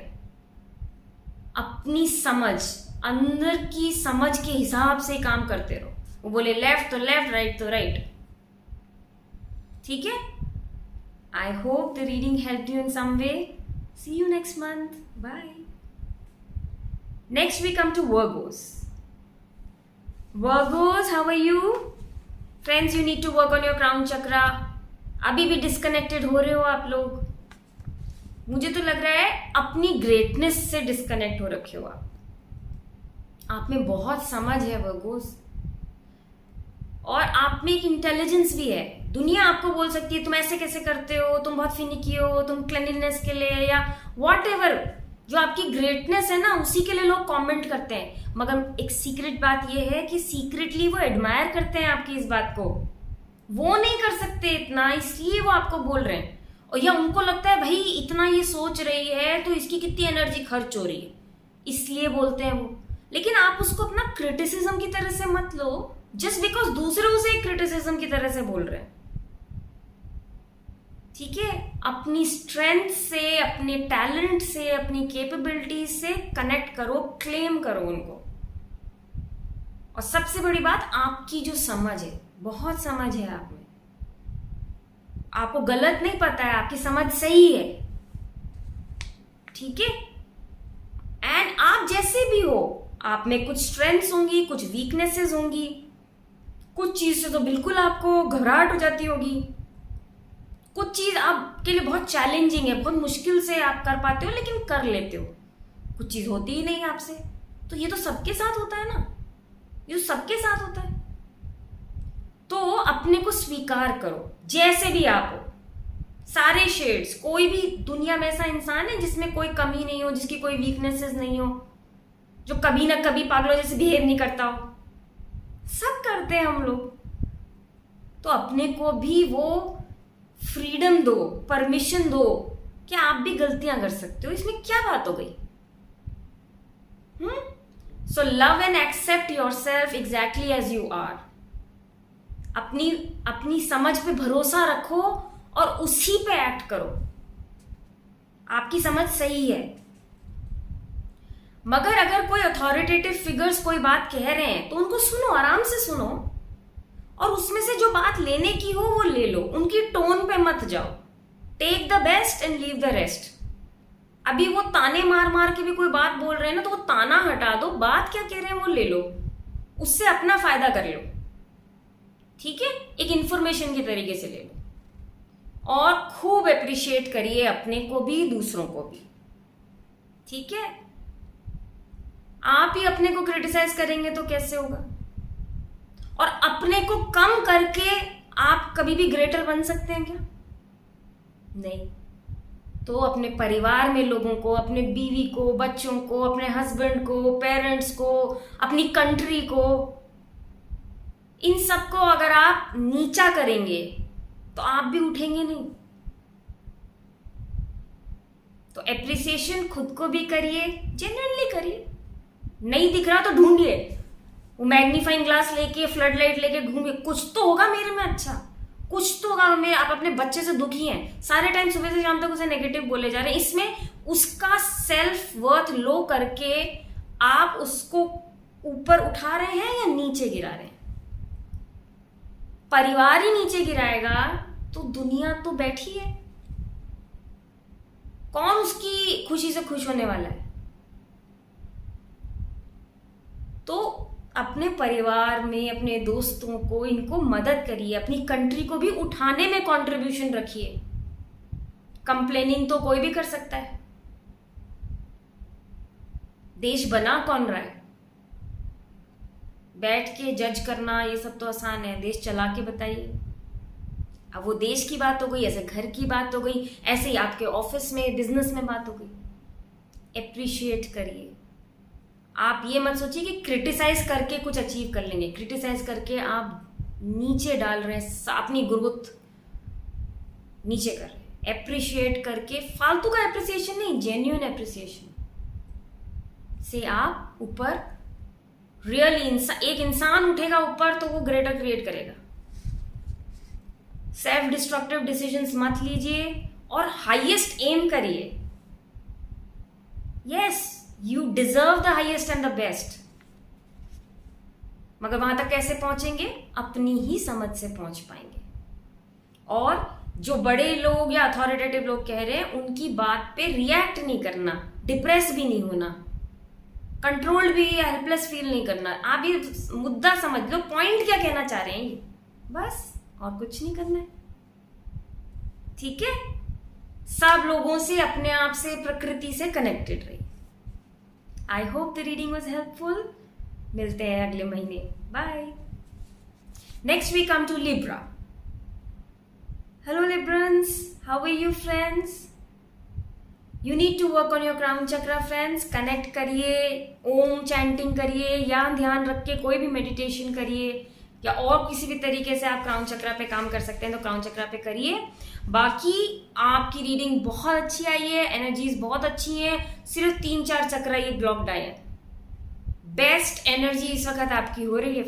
अपनी समझ, अंदर की समझ के हिसाब से काम करते रहो. वो बोले लेफ्ट तो लेफ्ट, राइट तो राइट. ठीक है, I hope the reading help you in some way. See you next month. Bye. Next we come to Virgos. Virgos, how are you? Friends, you need to work on your crown chakra. अभी भी disconnected हो रहे हो आप लोग. मुझे तो लग रहा है अपनी ग्रेटनेस से डिस्कनेक्ट हो रखे हो आप में बहुत समझ है वर्गोस, और आप में एक इंटेलिजेंस भी है। दुनिया आपको बोल सकती है तुम ऐसे कैसे करते हो, तुम बहुत फिनिकी हो, तुम क्लीनलीनेस के लिए या वॉट एवर, जो आपकी ग्रेटनेस है ना उसी के लिए लोग कमेंट करते हैं। मगर एक सीक्रेट बात यह है कि सीक्रेटली वो एडमायर करते हैं आपकी इस बात को, वो नहीं कर सकते इतना, इसलिए वो आपको बोल रहे हैं। और या उनको लगता है भाई इतना ये सोच रही है तो इसकी कितनी एनर्जी खर्च हो रही है, इसलिए बोलते हैं वो। लेकिन आप उसको अपना क्रिटिसिज्म की तरह से मत लो, जस्ट बिकॉज दूसरे उसे क्रिटिसिज्म की तरह से बोल रहे हैं। ठीक है, अपनी स्ट्रेंथ से, अपने टैलेंट से, अपनी कैपेबिलिटी से कनेक्ट करो, क्लेम करो उनको। और सबसे बड़ी बात, आपकी जो समझ है, बहुत समझ है आप में, आपको गलत नहीं पता है, आपकी समझ सही है। ठीक है, एंड आप जैसे भी हो, आप में कुछ स्ट्रेंथ्स होंगी, कुछ वीकनेसेस होंगी, कुछ चीज से तो बिल्कुल आपको घबराहट हो जाती होगी, कुछ चीज आपके लिए बहुत चैलेंजिंग है, बहुत मुश्किल से आप कर पाते हो लेकिन कर लेते हो, कुछ चीज होती ही नहीं आपसे। तो ये तो सबके साथ होता है ना, ये तो सबके साथ होता है। तो अपने को स्वीकार करो जैसे भी आप हो, सारे शेड्स। कोई भी दुनिया में ऐसा इंसान है जिसमें कोई कमी नहीं हो, जिसकी कोई वीकनेसेस नहीं हो, जो कभी ना कभी पागलों जैसे बिहेव नहीं करता हो। सब करते हैं हम लोग। तो अपने को भी वो फ्रीडम दो, परमिशन दो कि आप भी गलतियां कर सकते हो, इसमें क्या बात हो गई। So love and accept your self exactly as you are. अपनी समझ पे भरोसा रखो और उसी पे एक्ट करो। आपकी समझ सही है, मगर अगर कोई अथॉरिटेटिव फिगर्स कोई बात कह रहे हैं तो उनको सुनो, आराम से सुनो, और उसमें से जो बात लेने की हो वो ले लो, उनकी टोन पे मत जाओ। Take the best and leave the rest. अभी वो ताने मार मार के भी कोई बात बोल रहे हैं ना, तो वो ताना हटा दो, बात क्या कह रहे हैं वो ले लो, उससे अपना फायदा कर लो। ठीक है, एक इंफॉर्मेशन के तरीके से ले लो, और खूब अप्रिशिएट करिए अपने को भी, दूसरों को भी। ठीक है, आप ही अपने को क्रिटिसाइज करेंगे तो कैसे होगा। और अपने को कम करके आप कभी भी ग्रेटर बन सकते हैं क्या? नहीं। तो अपने परिवार में लोगों को, अपने बीवी को, बच्चों को, अपने हस्बैंड को, पेरेंट्स को, अपनी कंट्री को, इन सबको अगर आप नीचा करेंगे तो आप भी उठेंगे नहीं। तो एप्रिसिएशन खुद को भी करिए, जेन्युइनली करिए। नहीं दिख रहा तो ढूंढिए, वो मैग्नीफाइंग ग्लास लेके, फ्लड लाइट लेके घूमिए, कुछ तो होगा मेरे में अच्छा, कुछ तो होगा। मैं, आप अपने बच्चे से दुखी हैं, सारे टाइम सुबह से शाम तक उसे नेगेटिव बोले जा रहे हैं, इसमें उसका सेल्फ वर्थ लो करके आप उसको ऊपर उठा रहे हैं या नीचे गिरा रहे हैं। परिवार ही नीचे गिराएगा तो दुनिया तो बैठी है, कौन उसकी खुशी से खुश होने वाला है। तो अपने परिवार में, अपने दोस्तों को, इनको मदद करिए, अपनी कंट्री को भी उठाने में कंट्रीब्यूशन रखिए। कंप्लेनिंग तो कोई भी कर सकता है, देश बना कौन रहा है। बैठ के जज करना ये सब तो आसान है, देश चला के बताइए। अब वो देश की बात हो गई, ऐसे घर की बात हो गई, ऐसे ही आपके ऑफिस में, बिजनेस में बात हो गई। एप्रिशिएट करिए। आप ये मत सोचिए कि क्रिटिसाइज करके कुछ अचीव कर लेंगे। क्रिटिसाइज करके आप नीचे डाल रहे हैं, अपनी ग्रोथ नीचे कर रहे हैं। एप्रिशिएट करके, फालतू का एप्रिसिएशन नहीं, जेन्युइन एप्रिसिएशन से आप ऊपर रियली एक इंसान उठेगा ऊपर तो वो ग्रेटर क्रिएट करेगा। सेल्फ डिस्ट्रक्टिव डिसीजंस मत लीजिए और हाईएस्ट एम करिए। Yes, you deserve the highest and the best, मगर वहां तक कैसे पहुंचेंगे? अपनी ही समझ से पहुंच पाएंगे। और जो बड़े लोग या अथॉरिटेटिव लोग कह रहे हैं उनकी बात पे रिएक्ट नहीं करना, डिप्रेस भी नहीं होना, कंट्रोल्ड भी या हेल्पलेस फील नहीं करना। आप ये मुद्दा समझ लो, पॉइंट क्या कहना चाह रहे हैं ये, बस, और कुछ नहीं करना है। ठीक है, सब लोगों से, अपने आप से, प्रकृति से कनेक्टेड रहिए। I hope the reading was helpful. मिलते हैं अगले महीने। Bye. Next we come to Libra. Hello Librans, how are you friends? You need to work on your crown chakra friends. Connect करिए, ओम चैंटिंग करिए, या ध्यान रख के कोई भी मेडिटेशन करिए, या और किसी भी तरीके से आप क्राउन चक्रा पे काम कर सकते हैं तो क्राउन चक्रा पे करिए। बाकी आपकी रीडिंग बहुत अच्छी आई है, एनर्जीज बहुत अच्छी हैं। सिर्फ 3-4 चक्रा ये ब्लॉक्ड आए हैं। बेस्ट एनर्जी इस वक्त आपकी हो रही है,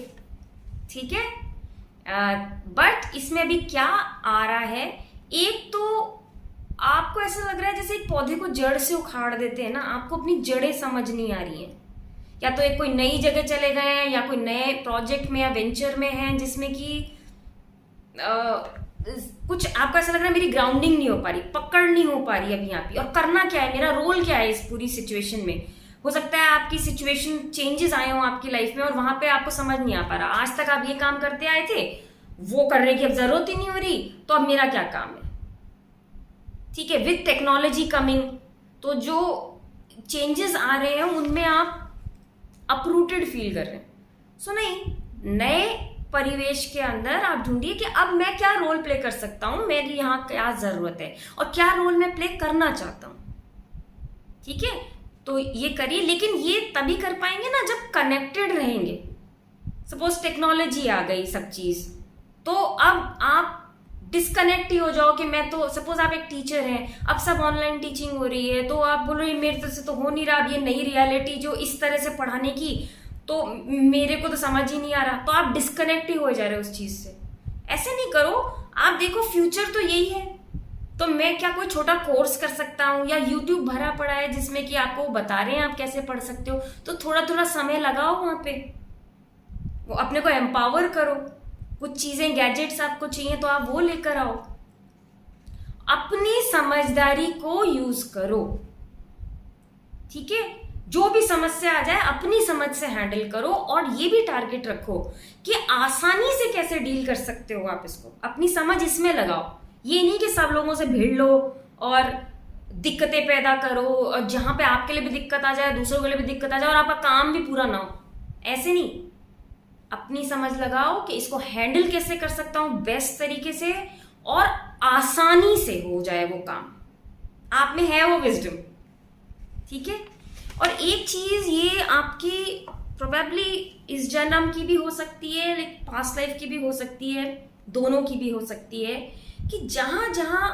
ठीक है। बट इसमें अभी क्या आ रहा है, एक तो आपको ऐसा लग रहा है जैसे एक पौधे को जड़ से उखाड़ देते हैं ना, आपको अपनी जड़ें समझ नहीं आ रही हैं। या तो एक कोई नई जगह चले गए हैं, या कोई नए प्रोजेक्ट में या वेंचर में हैं जिसमें कि कुछ आपको ऐसा लग रहा है मेरी ग्राउंडिंग नहीं हो पा रही, पकड़ नहीं हो पा रही अभी यहाँ पे, और करना क्या है, मेरा रोल क्या है इस पूरी सिचुएशन में। हो सकता है आपकी सिचुएशन चेंजेस आए हों आपकी लाइफ में और वहां पे आपको समझ नहीं आ पा रहा। आज तक आप ये काम करते आए थे, वो करने की अब जरूरत ही नहीं हो रही, तो अब मेरा क्या काम है, ठीक है। विद टेक्नोलॉजी कमिंग, तो जो चेंजेस आ रहे हैं उनमें आप अपरूटेड फील कर रहे हैं। सो नहीं, नए परिवेश के अंदर आप ढूंढिए कि अब मैं क्या रोल प्ले कर सकता हूं, मेरी यहाँ क्या जरूरत है और क्या रोल मैं प्ले करना चाहता हूं, ठीक है। तो ये करिए, लेकिन ये तभी कर पाएंगे ना जब कनेक्टेड रहेंगे। सपोज टेक्नोलॉजी आ गई सब चीज, तो अब आप डिस्कनेक्ट ही हो जाओ कि मैं तो, सपोज आप एक टीचर हैं, अब सब ऑनलाइन टीचिंग हो रही है, तो आप बोल रहे हैं मेरे तरफ से तो हो नहीं रहा, अब ये नई रियलिटी जो इस तरह से पढ़ाने की, तो मेरे को तो समझ ही नहीं आ रहा, तो आप डिस्कनेक्ट ही हो जा रहे हो उस चीज से। ऐसे नहीं करो, आप देखो फ्यूचर तो यही है, तो मैं क्या कोई छोटा कोर्स कर सकता हूँ, या यूट्यूब भरा पड़ा है जिसमें कि आपको बता रहे हैं आप कैसे पढ़ सकते हो, तो थोड़ा थोड़ा समय लगाओ वहां पे, वो अपने को एम्पावर करो। कुछ चीजें, गैजेट्स आपको चाहिए तो आप वो लेकर आओ, अपनी समझदारी को यूज करो, ठीक है। जो भी समस्या आ जाए अपनी समझ से हैंडल करो, और ये भी टारगेट रखो कि आसानी से कैसे डील कर सकते हो आप इसको, अपनी समझ इसमें लगाओ। ये नहीं कि सब लोगों से भिड़ लो और दिक्कतें पैदा करो, और जहां पे आपके लिए भी दिक्कत आ जाए दूसरों के लिए भी दिक्कत आ जाए और आपका काम भी पूरा ना हो, ऐसे नहीं। अपनी समझ लगाओ कि इसको हैंडल कैसे कर सकता हूं बेस्ट तरीके से, और आसानी से हो जाए वो काम। आप में है वो विजडम, ठीक है। और एक चीज ये आपकी प्रोबेबली इस जन्म की भी हो सकती है, लाइक पास्ट लाइफ की भी हो सकती है, दोनों की भी हो सकती है, कि जहां जहां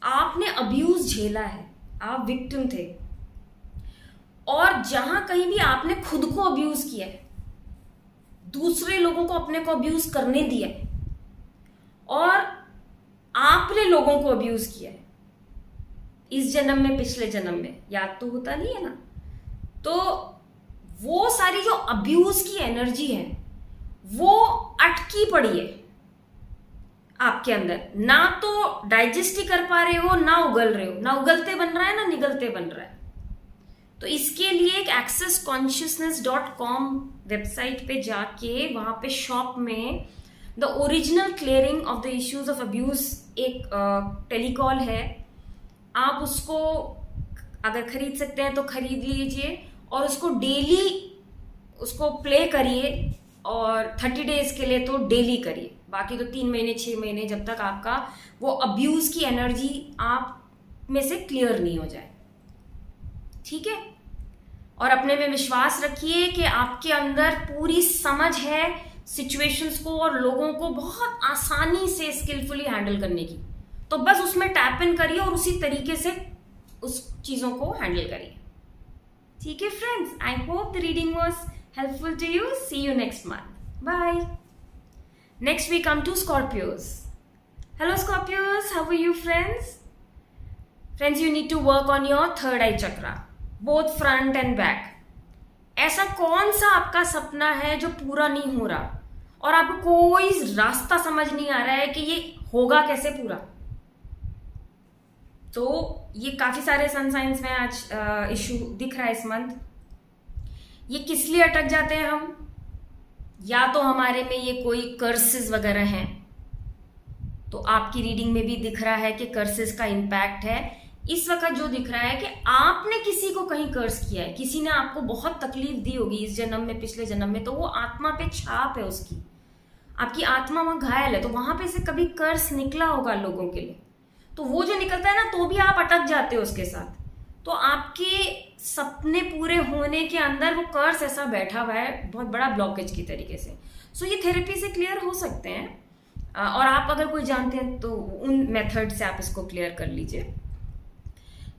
आपने अब्यूज झेला है, आप विक्टिम थे, और जहां कहीं भी आपने खुद को अब्यूज किया है, दूसरे लोगों को अपने को अब्यूज करने दिया है, और आपने लोगों को अब्यूज किया है इस जन्म में, पिछले जन्म में, याद तो होता नहीं है ना। तो वो सारी जो अब्यूज की एनर्जी है वो अटकी पड़ी है आपके अंदर, ना तो डाइजेस्ट ही कर पा रहे हो, ना उगल रहे हो, ना उगलते बन रहा है ना निगलते बन रहा है। तो इसके लिए एक accessconsciousness.com वेबसाइट पे जाके, वहां पे शॉप में the original clearing of the issues of abuse एक टेलीकॉल है, आप उसको अगर खरीद सकते हैं तो खरीद लीजिए, और उसको डेली उसको प्ले करिए, और 30 डेज के लिए तो डेली करिए, बाकी तो 3 महीने 6 महीने, जब तक आपका वो अब्यूज की एनर्जी आप में से क्लियर नहीं हो जाए, ठीक है। और अपने में विश्वास रखिए कि आपके अंदर पूरी समझ है सिचुएशंस को और लोगों को बहुत आसानी से स्किलफुली हैंडल करने की, तो बस उसमें टैप इन करिए और उसी तरीके से उस चीजों को हैंडल करिए, ठीक है friends. I hope the reading was helpful to you. See you next month. Bye. Next we come to Scorpios. Hello Scorpios, how are you friends? Friends, you need to work on your third eye chakra, both front and back. ऐसा कौन सा आपका सपना है जो पूरा नहीं हो रहा और आपको कोई रास्ता समझ नहीं आ रहा है कि ये होगा कैसे पूरा? तो ये काफी सारे सन साइंस में आज इशू दिख रहा है इस मंथ। ये किस लिए अटक जाते हैं हम? या तो हमारे में ये कोई कर्सेस वगैरह हैं, तो आपकी रीडिंग में भी दिख रहा है कि कर्सेस का इम्पैक्ट है। इस वक्त जो दिख रहा है कि आपने किसी को कहीं कर्स किया है, किसी ने आपको बहुत तकलीफ दी होगी इस जन्म में, पिछले जन्म में, तो वो आत्मा पे छाप है उसकी, आपकी आत्मा वहां घायल है, तो वहां पे से कभी कर्स निकला होगा लोगों के लिए। तो वो जो निकलता है ना, तो भी आप अटक जाते हो उसके साथ। तो आपके सपने पूरे होने के अंदर वो कर्स ऐसा बैठा हुआ है बहुत बड़ा ब्लॉकेज की तरीके से। सो ये थेरेपी से क्लियर हो सकते हैं, और आप अगर कोई जानते हैं तो उन मेथड से आप इसको क्लियर कर लीजिए।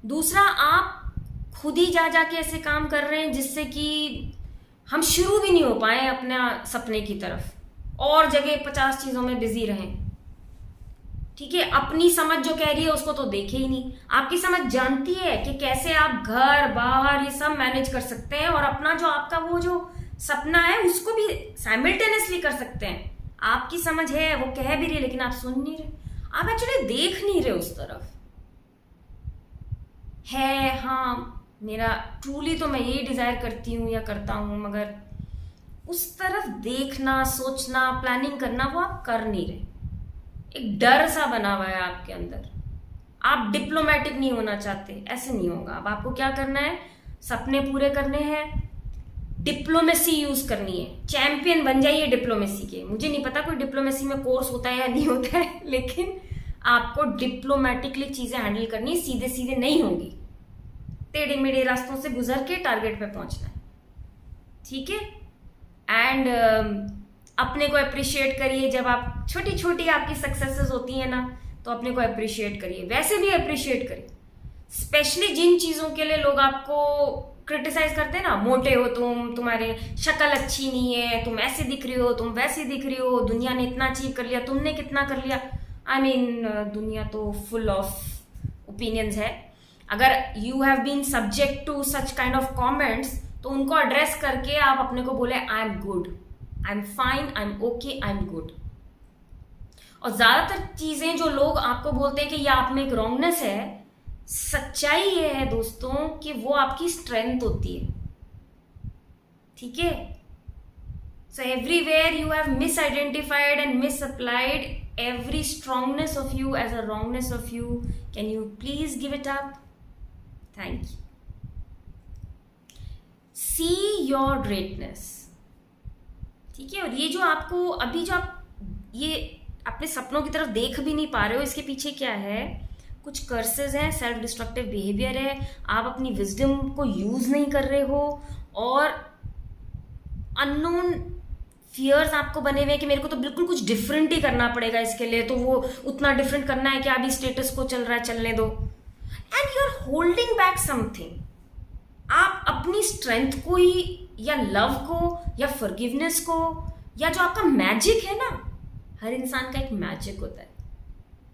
दूसरा, आप खुद ही जा जाके ऐसे काम कर रहे हैं जिससे कि हम शुरू भी नहीं हो पाए अपने सपने की तरफ, और जगह 50 चीजों में बिजी रहें। ठीक है, अपनी समझ जो कह रही है उसको तो देखे ही नहीं। आपकी समझ जानती है कि कैसे आप घर बाहर ये सब मैनेज कर सकते हैं, और अपना जो आपका वो जो सपना है उसको भी साइमल्टेनियसली कर सकते हैं। आपकी समझ है, वो कह भी रही है, लेकिन आप सुन नहीं रहे, आप एक्चुअली देख नहीं रहे उस तरफ। है हाँ, मेरा ट्रूली तो मैं यही डिजायर करती हूँ या करता हूँ, मगर उस तरफ देखना, सोचना, प्लानिंग करना वो आप कर नहीं रहे। एक डर सा बना हुआ है आपके अंदर। आप डिप्लोमेटिक नहीं होना चाहते, ऐसे नहीं होगा। अब आपको क्या करना है, सपने पूरे करने हैं, डिप्लोमेसी यूज करनी है, चैंपियन बन जाइए डिप्लोमेसी के। मुझे नहीं पता कोई डिप्लोमेसी में कोर्स होता है या नहीं होता है, लेकिन आपको डिप्लोमेटिकली चीजें हैंडल करनी, सीधे सीधे नहीं होंगी, टेढ़े मेढ़े रास्तों से गुजर के टारगेट पे पहुंचना है। ठीक है, एंड अपने को अप्रिशिएट करिए। जब आप छोटी छोटी आपकी सक्सेसेस होती है ना, तो अपने को अप्रिशिएट करिए, वैसे भी अप्रिशिएट करिए। स्पेशली जिन चीजों के लिए लोग आपको क्रिटिसाइज करते हैं ना, मोटे हो तुम, तुम्हारे शक्ल अच्छी नहीं है, तुम ऐसे दिख रही हो, तुम वैसे दिख रही हो, दुनिया ने इतना अचीव कर लिया, तुमने कितना कर लिया। आई मीन दुनिया तो फुल ऑफ ओपिनियंस है। अगर you have been subject to such kind of comments, तो उनको एड्रेस करके आप अपने को बोले I am good, I am fine, I am okay, I am good. और ज्यादातर चीजें जो लोग आपको बोलते हैं कि ये आप में एक रॉन्गनेस है, सच्चाई ये है दोस्तों कि वो आपकी स्ट्रेंथ होती है। ठीक है, so everywhere you have misidentified and misapplied every strongness of you as a wrongness of you. Can you please give it up? Thank you. See your greatness. ठीक है, और ये जो आपको अभी जो आप ये अपने सपनों की तरफ देख भी नहीं पा रहे हो, इसके पीछे क्या है? कुछ कर्सेस हैं, सेल्फ डिस्ट्रक्टिव बिहेवियर है, आप अपनी विजडम को यूज नहीं कर रहे हो, और अननोन फियर्स आपको बने हुए हैं कि मेरे को तो बिल्कुल कुछ डिफरेंट ही करना पड़ेगा इसके लिए, तो वो उतना डिफरेंट करना है कि अभी स्टेटस को चल रहा है चलने दो, and you are holding back something. आप अपनी स्ट्रेंथ को ही, या लव को, या फॉरगिवनेस को, या जो आपका मैजिक है ना, हर इंसान का एक मैजिक होता है,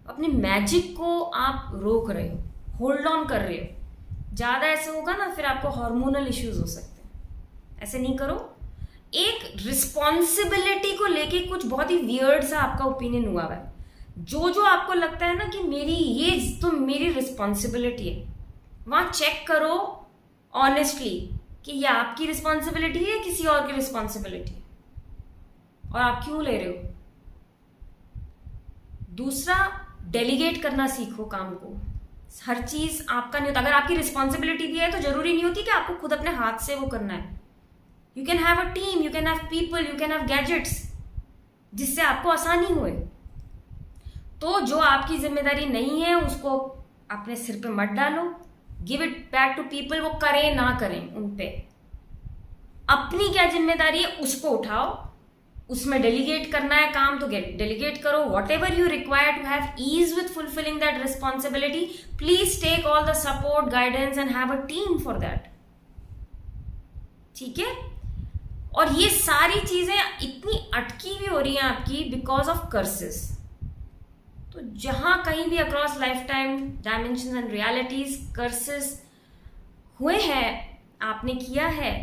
अपने मैजिक को आप रोक रहे हो, होल्ड ऑन कर रहे हो। ज्यादा ऐसे होगा ना, फिर आपको हार्मोनल इश्यूज हो सकते हैं। ऐसे नहीं करो। एक रिस्पॉन्सिबिलिटी को लेके कुछ बहुत ही वियर्ड सा आपका ओपिनियन हुआ है। जो जो आपको लगता है ना कि मेरी ये तो मेरी रिस्पॉन्सिबिलिटी है, वहां चेक करो ऑनेस्टली कि ये आपकी रिस्पॉन्सिबिलिटी है, किसी और की रिस्पॉन्सिबिलिटी है, और आप क्यों ले रहे हो। दूसरा, डेलीगेट करना सीखो काम को। हर चीज आपका नहीं होता। अगर आपकी रिस्पॉन्सिबिलिटी भी है तो जरूरी नहीं होती कि आपको खुद अपने हाथ से वो करना है। You can have a team, you can have people, you can have gadgets, जिससे आपको आसानी होए। तो जो आपकी जिम्मेदारी नहीं है उसको अपने सिर पे मत डालो, give it back to people. वो करें ना करें उन पे, अपनी क्या जिम्मेदारी है उसको उठाओ, उसमें डेलीगेट करना है काम तो डेलीगेट करो। Whatever you require to have ease with fulfilling that responsibility, please take all the support, guidance and have a team for that. ठीक है, और ये सारी चीजें इतनी अटकी भी हो रही हैं आपकी बिकॉज ऑफ कर्सेस। तो जहां कहीं भी across life time dimension and realities curses हुए हैं, आपने किया है,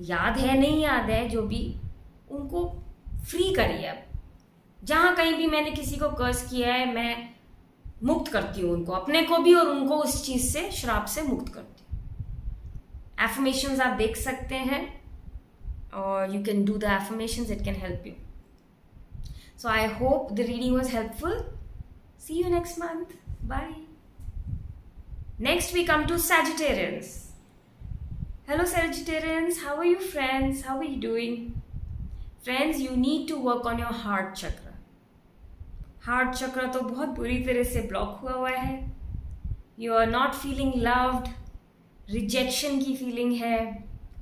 याद है नहीं याद है, जो भी, उनको फ्री करिए। अब जहां कहीं भी मैंने किसी को कर्स किया है, मैं मुक्त करती हूँ उनको, अपने को भी और उनको उस चीज से, श्राप से मुक्त करती हूँ। एफर्मेशंस आप देख सकते हैं, और you can do the affirmations, it can help you. So I hope the reading was helpful. See you next month. Bye. Next we come to Sagittarians. Hello Sagittarians, how are you friends? How are you doing? Friends, you need to work on your heart chakra. Heart chakra तो बहुत बुरी तरह से block हुआ है. You are not feeling loved, rejection की feeling है,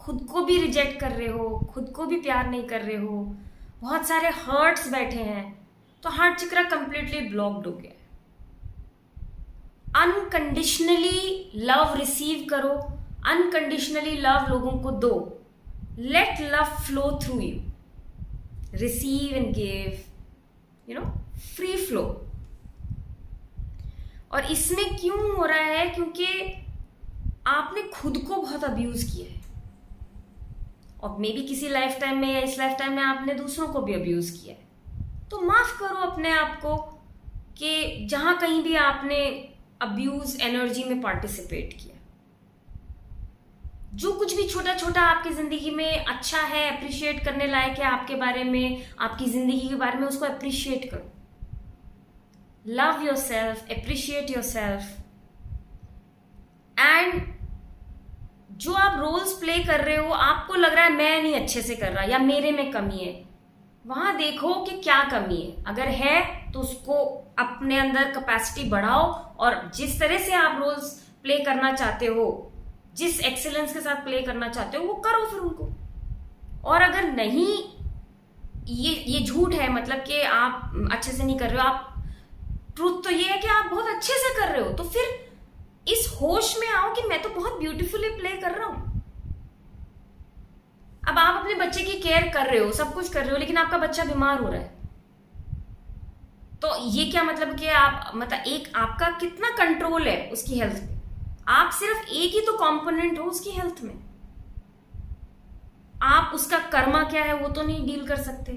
खुद को भी रिजेक्ट कर रहे हो, खुद को भी प्यार नहीं कर रहे हो, बहुत सारे हर्ट्स बैठे हैं. तो हार्ट चक्र कंप्लीटली ब्लॉक्ड हो गया. अनकंडीशनली लव रिसीव करो, अनकंडीशनली लव लोगों को दो. Let love flow through you, receive and give, you know, free flow. और इसमें क्यों हो रहा है? क्योंकि आपने खुद को बहुत अब्यूज किया है, और मे बी किसी लाइफ टाइम में या इस लाइफ टाइम में आपने दूसरों को भी अब्यूज किया है. तो माफ करो अपने आप को कि जहां कहीं भी आपने अब्यूज एनर्जी में पार्टिसिपेट किया. जो कुछ भी छोटा छोटा आपकी जिंदगी में अच्छा है, अप्रिशिएट करने लायक है आपके बारे में, आपकी जिंदगी के बारे में, उसको अप्रिशिएट करो. Love yourself, appreciate yourself. And जो आप रोल्स प्ले कर रहे हो, आपको लग रहा है मैं नहीं अच्छे से कर रहा या मेरे में कमी है, वहां देखो कि क्या कमी है. अगर है तो उसको अपने अंदर कैपेसिटी बढ़ाओ, और जिस तरह से आप रोल्स प्ले करना चाहते हो, जिस एक्सीलेंस के साथ प्ले करना चाहते हो, वो करो फिर उनको. और अगर नहीं, ये झूठ है, मतलब कि आप अच्छे से नहीं कर रहे हो, आप ट्रूथ तो ये है कि आप बहुत अच्छे से कर रहे हो, तो फिर इस होश में आओ कि मैं तो बहुत ब्यूटीफुली प्ले कर रहा हूं. अब आप अपने बच्चे की केयर कर रहे हो, सब कुछ कर रहे हो, लेकिन आपका बच्चा बीमार हो रहा है, तो ये क्या मतलब कि आप, मतलब एक आपका कितना कंट्रोल है उसकी हेल्थ पे? आप सिर्फ एक ही तो कंपोनेंट हो उसकी हेल्थ में. आप उसका कर्मा क्या है वो तो नहीं डील कर सकते.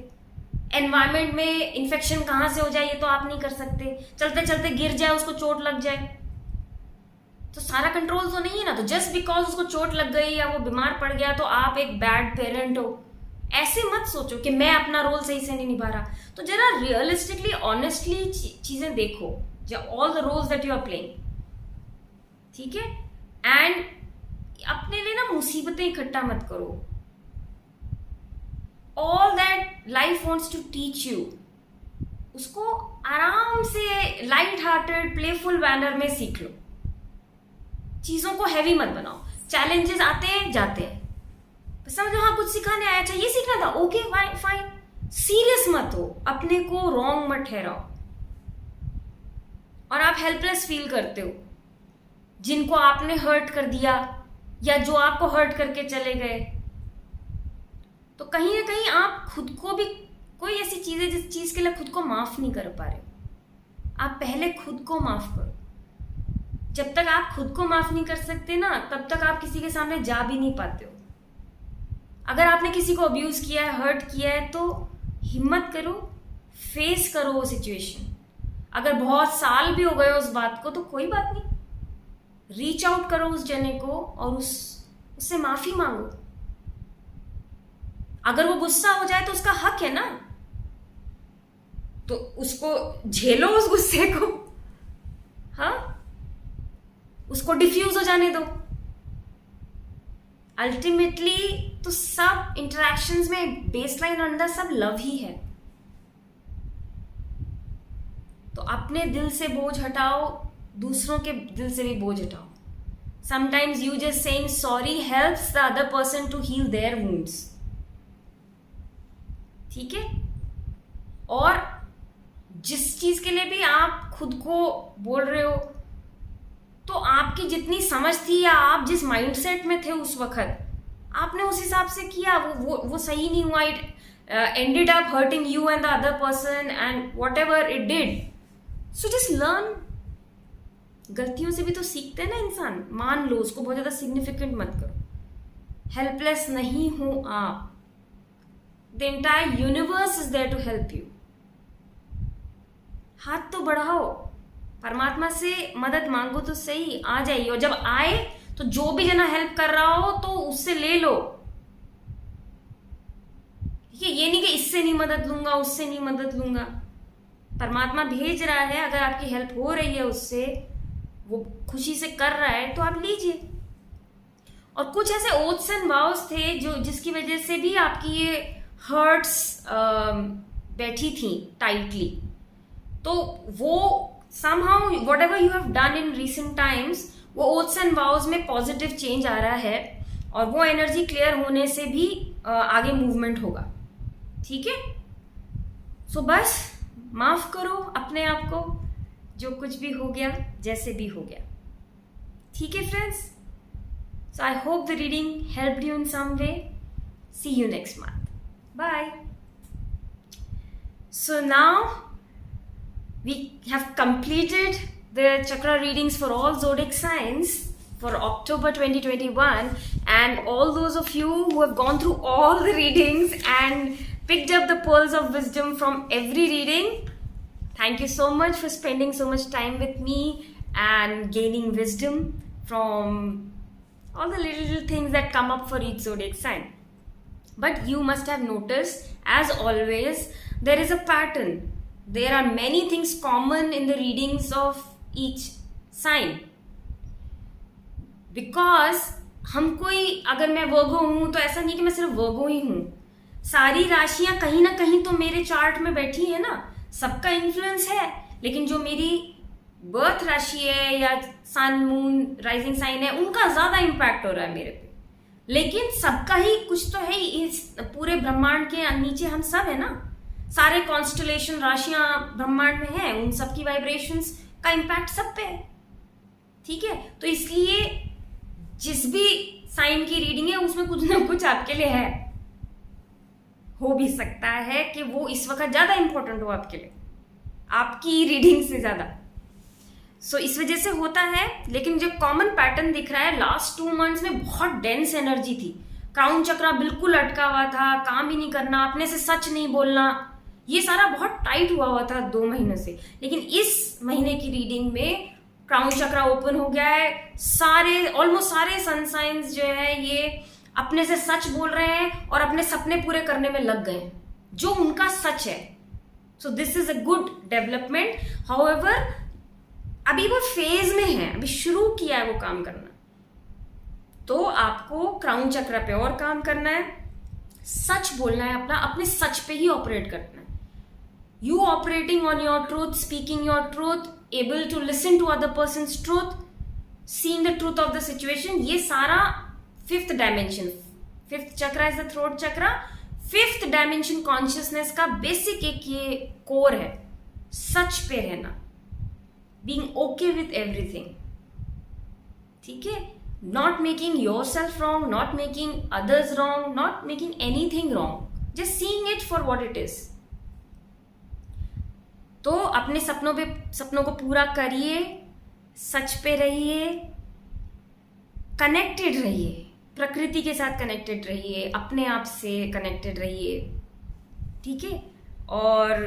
एनवायरमेंट में इन्फेक्शन कहां से हो जाए ये तो आप नहीं कर सकते. चलते चलते गिर जाए, उसको चोट लग जाए, तो सारा कंट्रोल तो नहीं है ना. तो जस्ट बिकॉज उसको चोट लग गई या वो बीमार पड़ गया तो आप एक बैड पेरेंट हो. ऐसे मत सोचो कि मैं अपना रोल सही से नहीं निभा रहा. तो जरा रियलिस्टिकली, ऑनेस्टली चीजें देखो, all the roles that you are playing. ठीक है? एंड अपने लिए ना मुसीबतें इकट्ठा मत करो. All that life wants to teach you, उसको आराम से लाइट हार्टेड प्लेफुल मैनर में सीख लो. चीजों को हैवी मत बनाओ. चैलेंजेस आते हैं जाते हैं, समझो हाँ कुछ सिखाने आया, अच्छा ये सीखना था, ओके फाइन. सीरियस मत हो, अपने को रॉन्ग मत ठहराओ. और आप हेल्पलेस फील करते हो जिनको आपने हर्ट कर दिया या जो आपको हर्ट करके चले गए, तो कहीं ना कहीं आप खुद को भी, कोई ऐसी चीज है जिस चीज के लिए खुद को माफ नहीं कर पा रहे हो. आप पहले खुद को माफ करो. जब तक आप खुद को माफ नहीं कर सकते ना, तब तक आप किसी के सामने जा भी नहीं पाते हो. अगर आपने किसी को अब्यूज किया है, हर्ट किया है, तो हिम्मत करो, फेस करो वो सिचुएशन. अगर बहुत साल भी हो गए उस बात को तो कोई बात नहीं, रीच आउट करो उस जने को और उससे माफी मांगो. अगर वो गुस्सा हो जाए तो उसका हक है ना, तो उसको झेलो उस गुस्से को, हाँ, उसको डिफ्यूज हो जाने दो. अल्टीमेटली तो सब इंटरेक्शंस में बेसलाइन अंदर सब लव ही है. तो अपने दिल से बोझ हटाओ, दूसरों के दिल से भी बोझ हटाओ. Sometimes you just saying sorry helps the other person to heal their wounds. ठीक है? और जिस चीज के लिए भी आप खुद को बोल रहे हो, तो आपकी जितनी समझ थी या आप जिस माइंडसेट में थे उस वक्त, आपने उस हिसाब से किया, वो सही नहीं हुआ. It ended up hurting you and the other person and what ever it did. So just learn. गलतियों से भी तो सीखते हैं ना इंसान. मान लो, उसको बहुत ज्यादा सिग्निफिकेंट मत करो. हेल्पलेस नहीं हो आप. The entire universe is there to help you. हाथ तो बढ़ाओ, परमात्मा से मदद मांगो तो सही, आ जाइए. और जब आए तो जो भी जना हेल्प कर रहा हो तो उससे ले लो, ठीक है, ये नहीं कि इससे नहीं मदद लूंगा, उससे नहीं मदद लूंगा। परमात्मा भेज रहा है, अगर आपकी हेल्प हो रही है उससे, वो खुशी से कर रहा है, तो आप लीजिए। और कुछ ऐसे ओथ्स एंड वाउस थे जो जिसकी वजह से भी आपकी ये हर्ट्स बैठी थी टाइटली, तो वो somehow whatever you have done in recent times, वो ओथ्स एंड वाउस में पॉजिटिव चेंज आ रहा है, और वो एनर्जी क्लियर होने से भी आगे मूवमेंट होगा। ठीक है, सो बस माफ करो अपने आप को, जो कुछ भी हो गया, जैसे भी हो गया। ठीक है friends, so I hope the reading helped you in some way. See you next month, bye. So now we have completed the chakra readings for all zodiac signs for October 2021, and all those of you who have gone through all the readings and picked up the pearls of wisdom from every reading, thank you so much for spending so much time with me and gaining wisdom from all the little things that come up for each zodiac sign. But you must have noticed, as always, there is a pattern. There are many things common in the readings of each sign. Because हम कोई, अगर मैं वर्गो हूं तो ऐसा नहीं कि मैं सिर्फ वर्गो ही हूं, सारी राशियां कहीं ना कहीं तो मेरे चार्ट में बैठी है ना, सबका इन्फ्लुएंस है। लेकिन जो मेरी बर्थ राशि है या सन मून राइजिंग साइन है, उनका ज्यादा इम्पैक्ट हो रहा है मेरे पे। लेकिन सबका ही कुछ तो है, इस पूरे ब्रह्मांड के नीचे हम सब है ना, सारे कॉन्स्टलेशन राशियां ब्रह्मांड में हैं, उन सब की वाइब्रेशंस का इम्पैक्ट सब पे है। ठीक है, तो इसलिए जिस भी साइन की रीडिंग है उसमें कुछ ना कुछ आपके लिए है। हो भी सकता है कि वो इस वक्त ज्यादा इंपॉर्टेंट हो आपके लिए, आपकी रीडिंग से ज्यादा। सो इस वजह से होता है। लेकिन जो कॉमन पैटर्न दिख रहा है, लास्ट 2 मंथ्स में बहुत डेंस एनर्जी थी, क्राउन चक्रा बिल्कुल अटका हुआ था, काम ही नहीं करना, अपने से सच नहीं बोलना, ये सारा बहुत टाइट हुआ था 2 महीने से। लेकिन इस महीने की रीडिंग में क्राउन चक्रा ओपन हो गया है, सारे ऑलमोस्ट सारे सन साइंस जो है ये अपने से सच बोल रहे हैं और अपने सपने पूरे करने में लग गए, जो उनका सच है। So this is a good development. However अभी वो फेज में है, अभी शुरू किया है वो काम करना, तो आपको क्राउन चक्र पे और काम करना है, सच बोलना है, अपने सच पे ही ऑपरेट करना है। You operating on your truth, speaking your truth, able to listen to other person's truth, seeing the truth of the situation, ये सारा 5th dimension, 5th chakra is the throat chakra, 5th dimension consciousness का basic एक ये core है, सच पे रहना, being okay with everything। ठीक है, not making yourself wrong, not making others wrong, not making anything wrong, just seeing it for what it is। तो अपने सपनों को पूरा करिए, सच पे रहिए, कनेक्टेड रहिए, प्रकृति के साथ कनेक्टेड रहिए, अपने आप से कनेक्टेड रहिए। ठीक है, और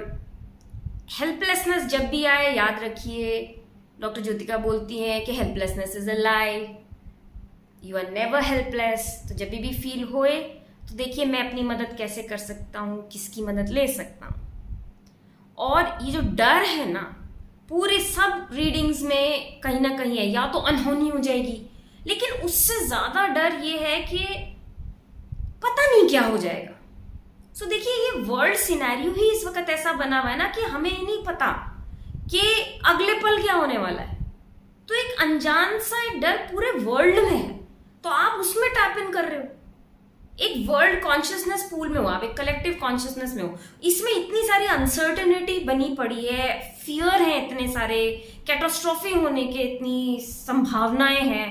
हेल्पलेसनेस जब भी आए, याद रखिए डॉक्टर ज्योतिका बोलती हैं कि helplessness is a lie, you are never helpless. तो जब भी फील होए तो देखिए मैं अपनी मदद कैसे कर सकता हूँ, किसकी मदद ले सकता हूँ। और ये जो डर है ना, पूरे सब रीडिंग्स में कहीं ना कहीं है, या तो अनहोनी हो जाएगी, लेकिन उससे ज्यादा डर ये है कि पता नहीं क्या हो जाएगा। सो देखिए ये वर्ल्ड सिनेरियो ही इस वक्त ऐसा बना हुआ है ना कि हमें ही नहीं पता कि अगले पल क्या होने वाला है। तो एक अनजान सा एक डर पूरे वर्ल्ड में है, तो आप उसमें टैप इन कर रहे हो, एक वर्ल्ड कॉन्शियसनेस पूल में हो, आप एक कलेक्टिव कॉन्शियसनेस में हो। इसमें इतनी सारी अनसर्टेनिटी बनी पड़ी है, फियर है इतने सारे, कैटास्ट्रोफी होने के इतनी संभावनाएं हैं,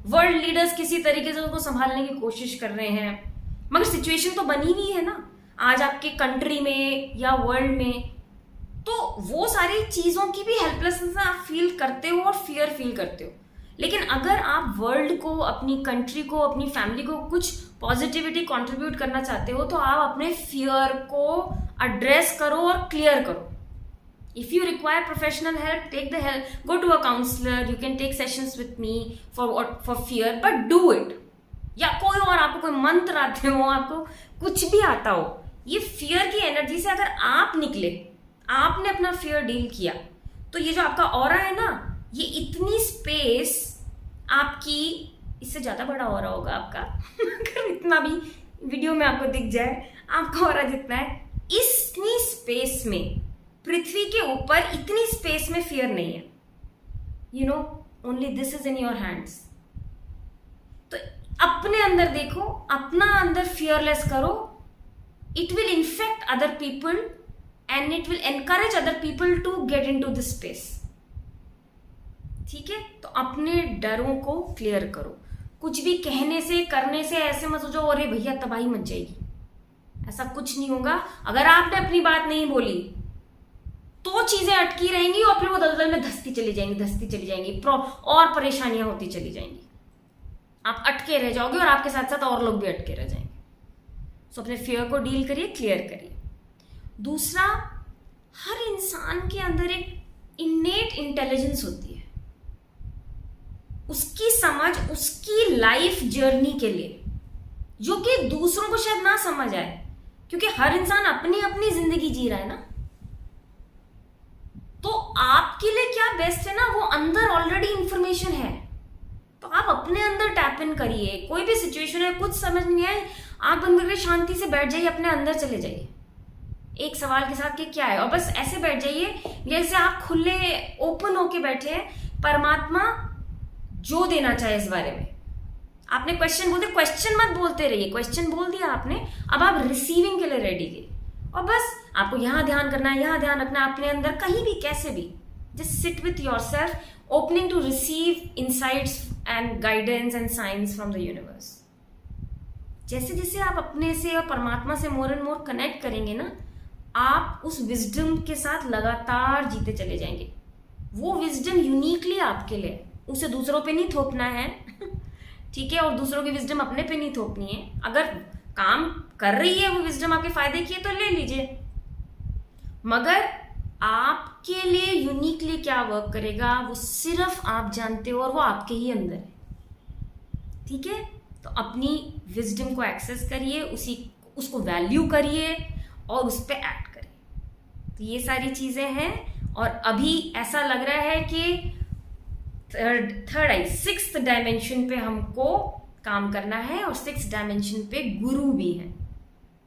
वर्ल्ड लीडर्स किसी तरीके से उसको संभालने की कोशिश कर रहे हैं, मगर सिचुएशन तो बनी हुई है ना आज आपके कंट्री में या वर्ल्ड में। तो वो सारी चीजों की भी हेल्पलेसनेस आप फील करते हो और फियर फील करते हो। लेकिन अगर आप वर्ल्ड को, अपनी कंट्री को, अपनी फैमिली को कुछ पॉजिटिविटी कंट्रीब्यूट करना चाहते हो, तो आप अपने फियर को एड्रेस करो और क्लियर करो। If you require professional help, take the help, go to a counsellor, you can take sessions with me for fear, but do it. या कोई और आपको कोई मंत्र आते हो, आपको कुछ भी आता हो, ये फियर की एनर्जी से अगर आप निकले, आपने अपना फियर डील किया, तो ये जो आपका ऑरा है ना, ये इतनी स्पेस आपकी, इससे ज्यादा बड़ा ऑरा होगा आपका अगर इतना भी वीडियो में आपको दिख जाए, आपका ऑरा जितना है, इतनी स्पेस में, पृथ्वी के ऊपर इतनी स्पेस में फियर नहीं है। You know, only this is in your hands. तो अपने अंदर देखो, अपना अंदर फियरलेस करो, it will infect other people and it will encourage other people to get into this space. ठीक है, तो अपने डरों को क्लियर करो। कुछ भी कहने से, करने से ऐसे मत सोचो अरे भैया तबाही मच जाएगी, ऐसा कुछ नहीं होगा। अगर आपने अपनी बात नहीं बोली तो चीजें अटकी रहेंगी और फिर वो दलदल में धंसती चली जाएंगी और परेशानियां होती चली जाएंगी। आप अटके रह जाओगे और आपके साथ साथ और लोग भी अटके रह जाएंगे। सो अपने फियर को डील करिए, क्लियर करिए। दूसरा, हर इंसान के अंदर एक इन्नेट इंटेलिजेंस होती है, उसकी समझ उसकी लाइफ जर्नी के लिए, जो कि दूसरों को शायद ना समझ आए, क्योंकि हर इंसान अपनी अपनी जिंदगी जी रहा है ना। तो आपके लिए क्या बेस्ट है ना, वो अंदर ऑलरेडी इंफॉर्मेशन है, तो आप अपने अंदर टैप इन करिए। कोई भी सिचुएशन है, कुछ समझ नहीं आए, आप बंद करके शांति से बैठ जाइए, अपने अंदर चले जाइए एक सवाल के साथ कि क्या है, और बस ऐसे बैठ जाइए जैसे आप खुले ओपन होके बैठे हैं, परमात्मा जो देना चाहे इस बारे में। आपने क्वेश्चन बोलते, क्वेश्चन मत बोलते रहिए, क्वेश्चन बोल दिया आपने, अब आप रिसीविंग के लिए रेडी है, और बस आपको यहां ध्यान करना है, यहां ध्यान रखना है अपने अंदर, कहीं भी कैसे भी, just sit with your self, opening to receive insights and guidance and science from the universe. जैसे जैसे आप अपने से और परमात्मा से मोर एंड मोर कनेक्ट करेंगे ना, आप उस विजडम के साथ लगातार जीते चले जाएंगे। वो विजडम यूनिकली आपके लिए, उसे दूसरों पे नहीं थोपना है ठीक है, और दूसरों की विजडम अपने पे नहीं थोपनी है। अगर काम कर रही है वो विजडम आपके फायदे की है तो ले लीजिए, मगर आपके लिए यूनिकली क्या वर्क करेगा वो सिर्फ आप जानते हो, और वो आपके ही अंदर है। ठीक है, तो अपनी विजडम को एक्सेस करिए, उसको वैल्यू करिए और उस पर एक्ट करिए। तो ये सारी चीजें हैं, और अभी ऐसा लग रहा है कि थर्ड आई, सिक्स्थ डायमेंशन पे हमको काम करना है, और सिक्स्थ डायमेंशन पे गुरु भी है,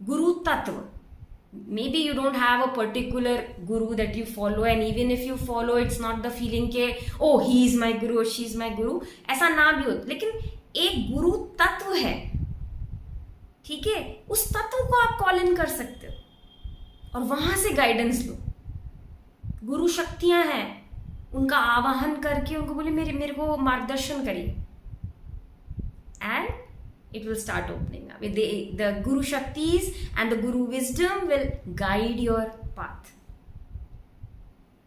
गुरु तत्व। May be you don't have a particular guru that you follow, and even if you follow it's not the feeling के ओ he is my Guru, she is my गुरु, ऐसा ना भी हो, लेकिन एक गुरु तत्व है। ठीक है, उस तत्व को आप कॉल इन कर सकते हो और वहां से गाइडेंस लो। गुरु शक्तियां हैं, उनका आवाहन करके उनको बोले मेरे को मार्गदर्शन करिए, and it will start opening up. The Guru Shaktis and the Guru Wisdom will guide your path.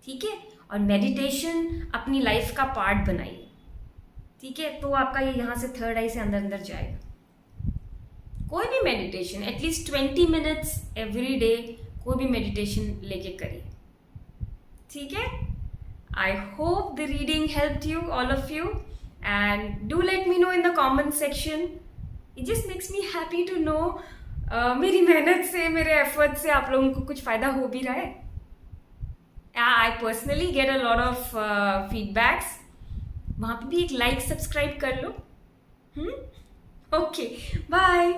ठीक है, और मेडिटेशन अपनी लाइफ का पार्ट बनाइए। ठीक है, तो आपका ये यहाँ से थर्ड आई से अंदर अंदर जाएगा। कोई भी meditation at least 20 minutes every day, कोई भी मेडिटेशन लेके करिए। ठीक है, I hope the reading helped you, all of you, and do let me know in the comment section. It just makes me happy to know मेरी मेहनत से, मेरे एफर्ट से आप लोगों को कुछ फायदा हो भी रहा है। I personally get a lot of feedbacks. वहाँ पे भी एक लाइक सब्सक्राइब कर लो। Okay, bye.